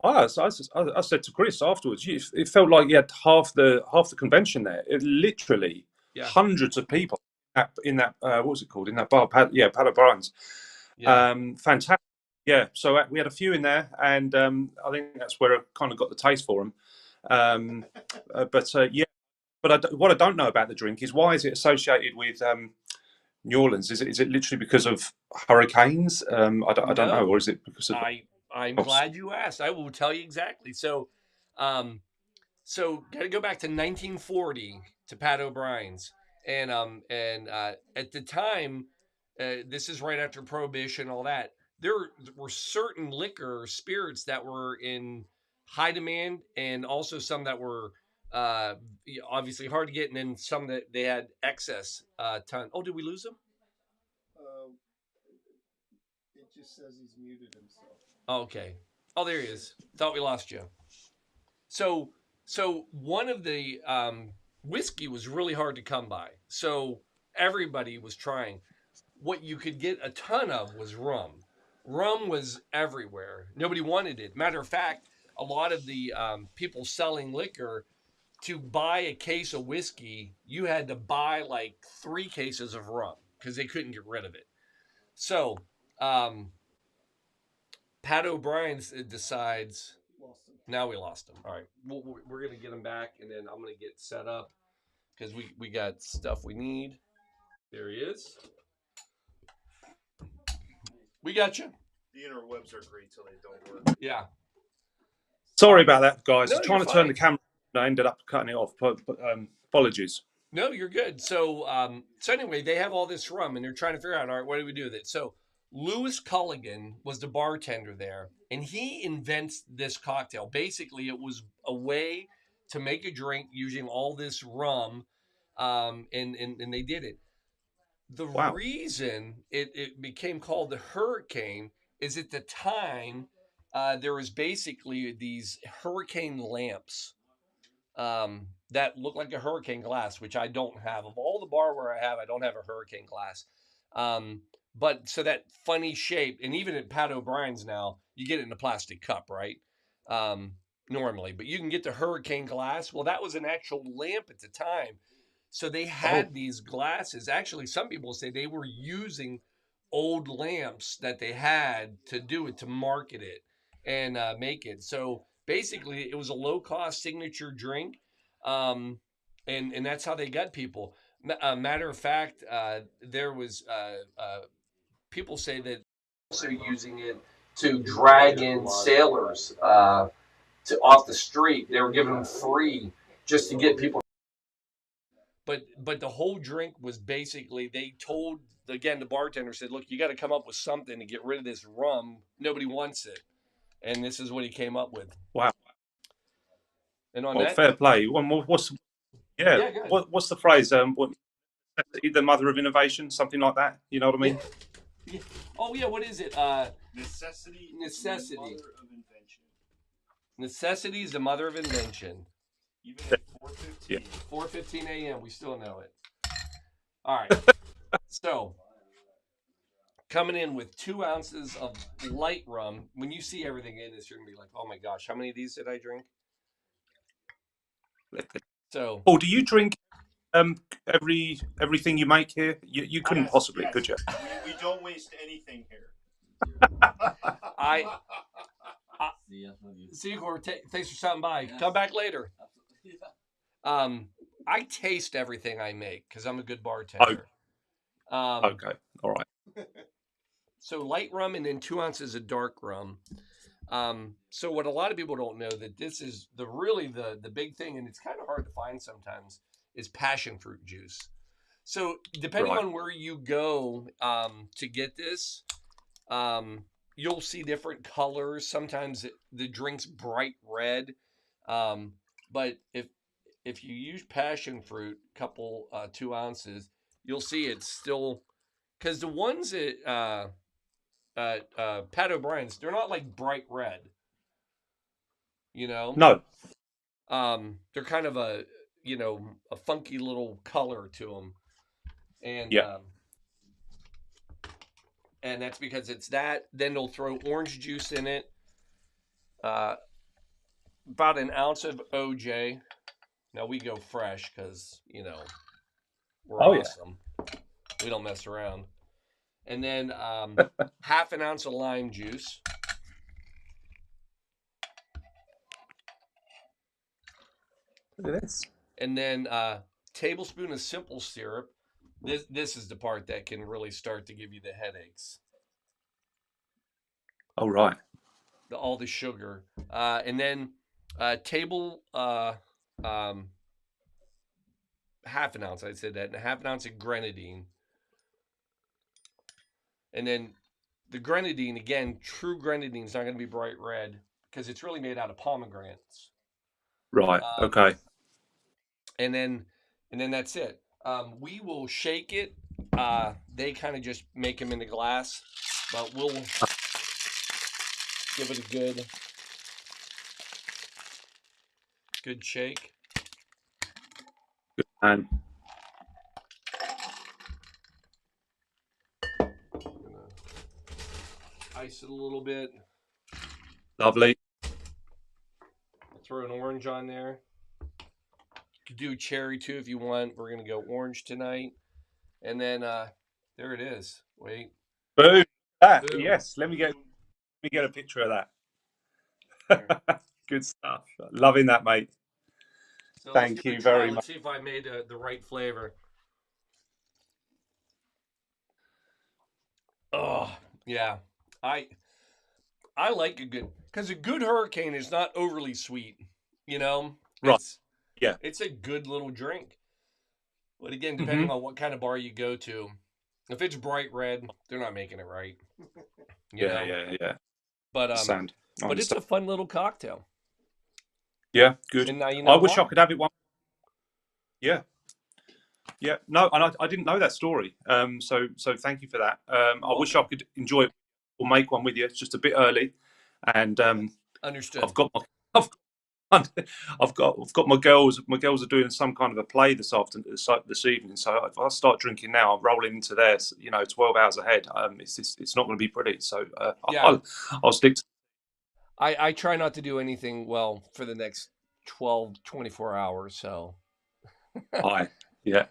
I said to Chris afterwards, it felt like you had half the convention there. It literally hundreds of people in that what was it called, in that bar? Pat O'Brien's. Fantastic. Yeah, so we had a few in there, and I think that's where I kind of got the taste for them. But what I don't know about the drink is, why is it associated with New Orleans? Is it literally because of hurricanes? I don't know, or is it because of? I'm glad you asked. I will tell you exactly. So, got to go back to 1940 to Pat O'Brien's, and at the time, this is right after Prohibition, all that. There were certain liquor spirits that were in high demand, and also some that were obviously hard to get, and then some that they had excess ton. Oh, did we lose him? It just says he's muted himself. Okay. Oh, there he is. Thought we lost you. So one of the whiskey was really hard to come by. So everybody was trying. What you could get a ton of was rum. Rum was everywhere. Nobody wanted it. Matter of fact, a lot of the people selling liquor, to buy a case of whiskey, you had to buy like 3 cases of rum because they couldn't get rid of it. So Pat O'Brien decides. Now we lost him. All right, we're gonna get him back, and then I'm gonna get set up because we got stuff we need. There he is. We got you. The interwebs are great till they don't work. Yeah. Sorry about that, guys. No, I was trying to turn the camera, and I ended up cutting it off. Apologies. No, you're good. So anyway, they have all this rum, and they're trying to figure out, all right, what do we do with it? So Lewis Culligan was the bartender there, and he invents this cocktail. Basically, it was a way to make a drink using all this rum, and they did it. The reason it became called the Hurricane is, at the time, there was basically these hurricane lamps that look like a hurricane glass, which I don't have. Of all the bar where I don't have a hurricane glass. But so that funny shape, and even at Pat O'Brien's now, you get it in a plastic cup, right? Normally, but you can get the hurricane glass. Well, that was an actual lamp at the time. So they had these glasses. Actually, some people say they were using old lamps that they had to do it, to market it and make it. So basically, it was a low-cost signature drink, and that's how they got people. Matter of fact, there was people say that also using it to drag in sailors to off the street. They were giving them free just to get people. But the whole drink was basically, they told, again, the bartender said, look, you got to come up with something to get rid of this rum. Nobody wants it. And this is what he came up with. Wow. And on that, fair play. What's the phrase? The mother of innovation, something like that. You know what I mean? Yeah. Oh yeah, what is it? Necessity. Necessity. Is the mother of invention. Necessity is the mother of invention. Even at 4:15. 4:15 a.m. We still know it. All right. So, coming in with 2 ounces of light rum. When you see everything in this, you're gonna be like, "Oh my gosh, how many of these did I drink?" So, do you drink everything you make here? You couldn't possibly, could you? We don't waste anything here. See you, Corey. Thanks for stopping by. Yes. Come back later. I taste everything I make because I'm a good bartender. Okay. All right. So light rum and then 2 ounces of dark rum. So what a lot of people don't know that this is the big thing, and it's kind of hard to find sometimes, is passion fruit juice. So depending on where you go to get this, you'll see different colors. Sometimes the drink's bright red, but if you use passion fruit, couple 2 ounces, you'll see it's still, because the ones at Pat O'Brien's, they're not like bright red. You know? No. They're kind of a funky little color to them, and and that's because it's that. Then they'll throw orange juice in it, about an ounce of OJ. Now we go fresh because we're awesome. We don't mess around. And then half an ounce of lime juice. Look at this. And then tablespoon of simple syrup. This is the part that can really start to give you the headaches. Oh, right. All the sugar. And then half an ounce, I said that, and half an ounce of grenadine. And then the grenadine, again, true grenadine is not going to be bright red because it's really made out of pomegranates. Right. Okay. And then that's it. We will shake it. They kind of just make them in the glass, but we'll give it a good shake. Good man. Ice it a little bit. Lovely. Throw an orange on there. You could do cherry too if you want. We're gonna go orange tonight, and then there it is. Wait. Boom. That. Boom. Yes. Let me get a picture of that. Good stuff. Loving that, mate. So Thank you very much. Let's see if I made the right flavor. Oh yeah, I like because a good hurricane is not overly sweet. Right. Yeah. It's a good little drink. But again, depending on what kind of bar you go to, if it's bright red, they're not making it right. Yeah. But Understand. But it's a fun little cocktail. Yeah, good. And now you I know wish why. I could have it one. Yeah. Yeah. No, and I didn't know that story. So thank you for that. I wish I could enjoy it or make one with you. It's just a bit early, and Understood. I've got my girls. My girls are doing some kind of a play this evening. So if I start drinking now, I'm rolling into theirs. 12 hours ahead. It's not going to be pretty. So I'll stick to. I try not to do anything for the next 24 hours. So. Yeah.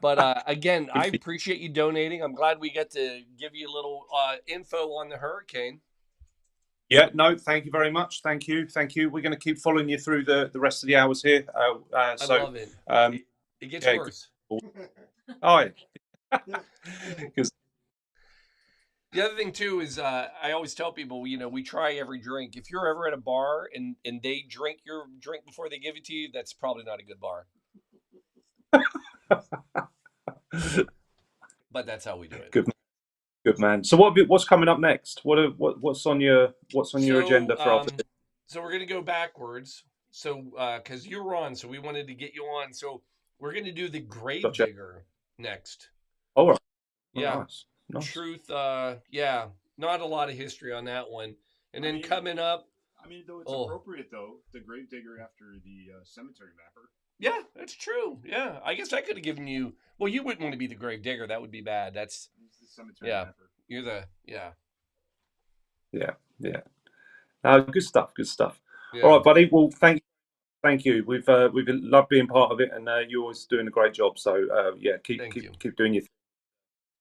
But again, I appreciate you donating. I'm glad we get to give you a little info on the hurricane. Yeah, no, thank you very much. Thank you. We're going to keep following you through the rest of the hours here. I love it. It gets worse. Oh, yeah. The other thing too is I always tell people, we try every drink. If you're ever at a bar and they drink your drink before they give it to you, that's probably not a good bar. But that's how we do it. Good man. So what's coming up next? What's on your agenda for after this? So we're gonna go backwards. So because you were on, so we wanted to get you on. So we're gonna do the Grave Digger next. All right. Yeah. Nice. Truth. Yeah. Not a lot of history on that one. And then coming up. Though it's appropriate though, the Grave Digger after the cemetery mapper. Yeah, that's true. Yeah, I guess I could have given you. Well, you wouldn't want to be the Grave Digger. That would be bad. That's the cemetery mapper. You're the Yeah. Good stuff. Yeah. All right, buddy. Well, thank you. We've loved being part of it, and you're always doing a great job. So keep doing your thing.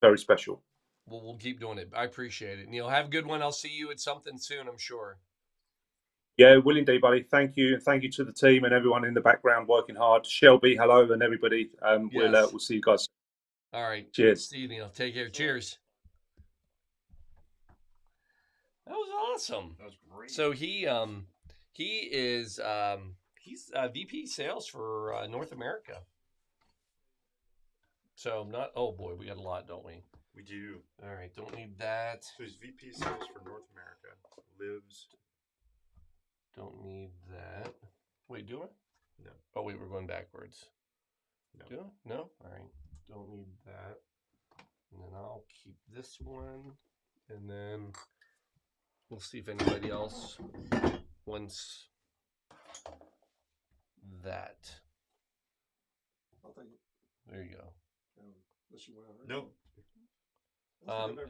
Very special. Well, we'll keep doing it. I appreciate it, Neil. Have a good one. I'll see you at something soon, I'm sure. Yeah, will indeed, buddy. Thank you. Thank you to the team and everyone in the background working hard. Shelby, hello, and everybody. We'll see you guys. All right. Cheers. See you, Neil. Take care. Cheers. awesome. That was great. So he is he's VP sales for North America. So not, oh boy, we got a lot, don't we? We do. All right, don't need that. So he's VP sales for North America. Lives. Don't need that. Wait, do I? No. Oh wait, we're going backwards. No. Do I? No? All right. Don't need that. And then I'll keep this one. And then we'll see if anybody else wants that. I'll take it. There you go. Unless you want to. No.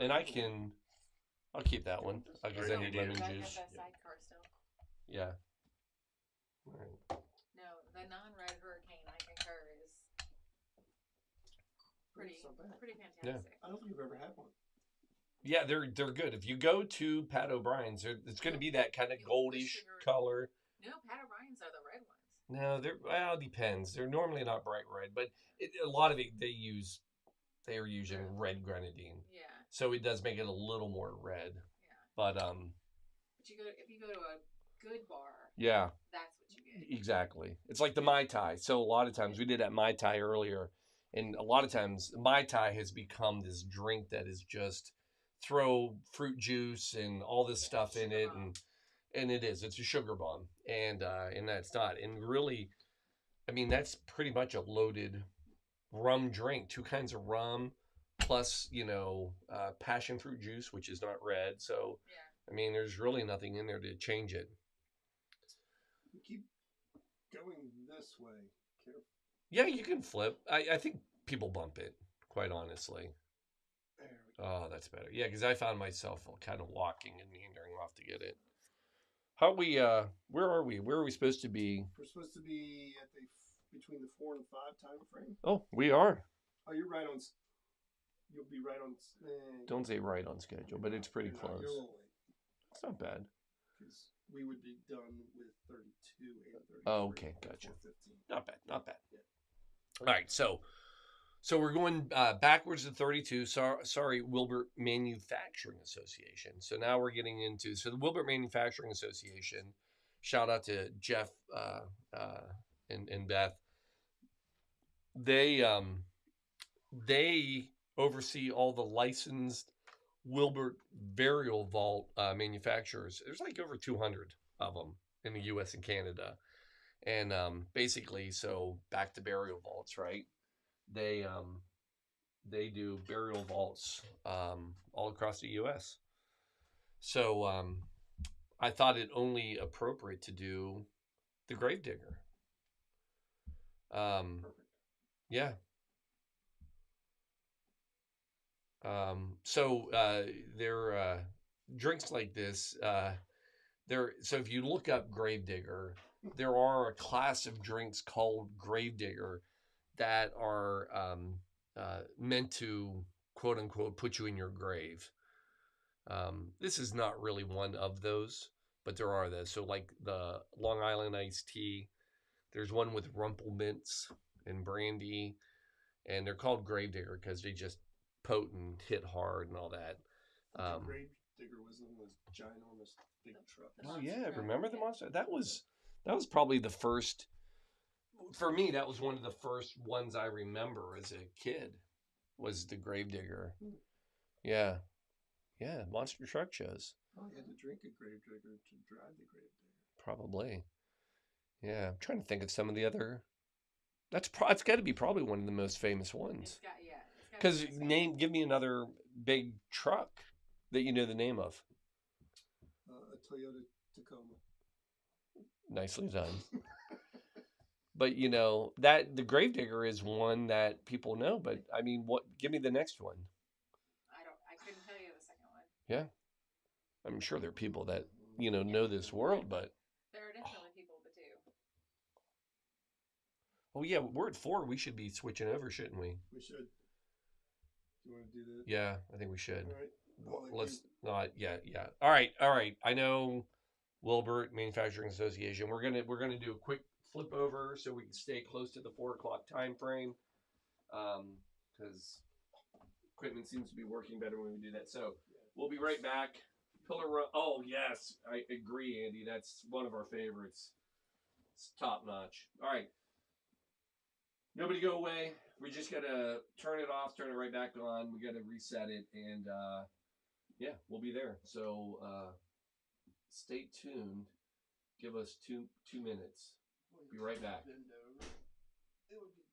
And I'll keep that one because I need lemon juice. Sidecar still. Yeah. All right. No, the non-red hurricane, I concur, is pretty fantastic. Yeah. I don't think you've ever had one. Yeah, they're good. If you go to Pat O'Brien's, it's going to be that kind of goldish color. No, Pat O'Brien's are the red ones. No, it depends. They're normally not bright red, but a lot of it they are using red grenadine. Yeah. So it does make it a little more red. Yeah. But if you go to a good bar, yeah, that's what you get. Exactly. It's like the Mai Tai. So a lot of times we did that Mai Tai earlier, and a lot of times Mai Tai has become this drink that is just throw fruit juice and all this stuff in it, and it's a sugar bomb, and that's not. And really, I mean, that's pretty much a loaded rum drink. 2 kinds of rum plus passion fruit juice, which is not red. So I mean, there's really nothing in there to change it. We keep going this way. Careful. Yeah, you can flip. I think people bump it, quite honestly. There we go. Oh, that's better. Yeah, because I found myself kind of walking and meandering off to get it. How we? Where are we? Where are we supposed to be? We're supposed to be at between the 4 and 5 time frame. Oh, we are. Oh, you're right on. You'll be right on. Don't say right on schedule, but it's pretty close. You're a little late. It's not bad. Because we would be done with 32 and 33. Oh, okay, gotcha. 15. Not bad, not bad. Yeah. All right, so we're going backwards to 32. Sorry, Wilbert Manufacturing Association. So now we're getting into the Wilbert Manufacturing Association. Shout out to Jeff and Beth. They oversee all the licensed Wilbert burial vault manufacturers. There's like over 200 of them in the U.S. and Canada, and basically, so back to burial vaults, right? They do burial vaults all across the U.S. So I thought it only appropriate to do the Gravedigger. Yeah. So they're drinks like this. So if you look up Gravedigger, there are a class of drinks called Gravedigger that are meant to quote unquote put you in your grave. This is not really one of those, but there are those. So like the Long Island iced tea, there's one with rumple mints and brandy, and they're called Gravedigger because they just potent, hit hard, and all that. Gravedigger was in those ginormous big trucks. Oh yeah, remember the monster? That was probably the first. For me, that was one of the first ones I remember as a kid. Was the Gravedigger? Yeah, monster truck shows. Oh, you had to drink a Gravedigger to drive the Gravedigger. Probably. Yeah, I'm trying to think of some of the other. It's got to be probably one of the most famous ones. Because give me another big truck that you know the name of. A Toyota Tacoma. Nicely done. But that the Gravedigger is one that people know. But I mean, what? Give me the next one. I couldn't tell you the second one. Yeah, I'm sure there are people that know this world, but there are definitely people that do. Oh yeah, we're at 4. We should be switching over, shouldn't we? We should. Do you want to do that? Yeah, I think we should. All right. Let's not. Yeah. All right. I know Wilbert Manufacturing Association. We're gonna do a quick flip over so we can stay close to the 4 o'clock time frame, because equipment seems to be working better when we do that. So we'll be right back. Pillar Run. Oh yes, I agree, Andy. That's one of our favorites. It's top notch. All right. Nobody go away. We just gotta turn it off, turn it right back on. We gotta reset it, and yeah, we'll be there. So stay tuned. Give us two minutes. Be right back. Bend over. It would be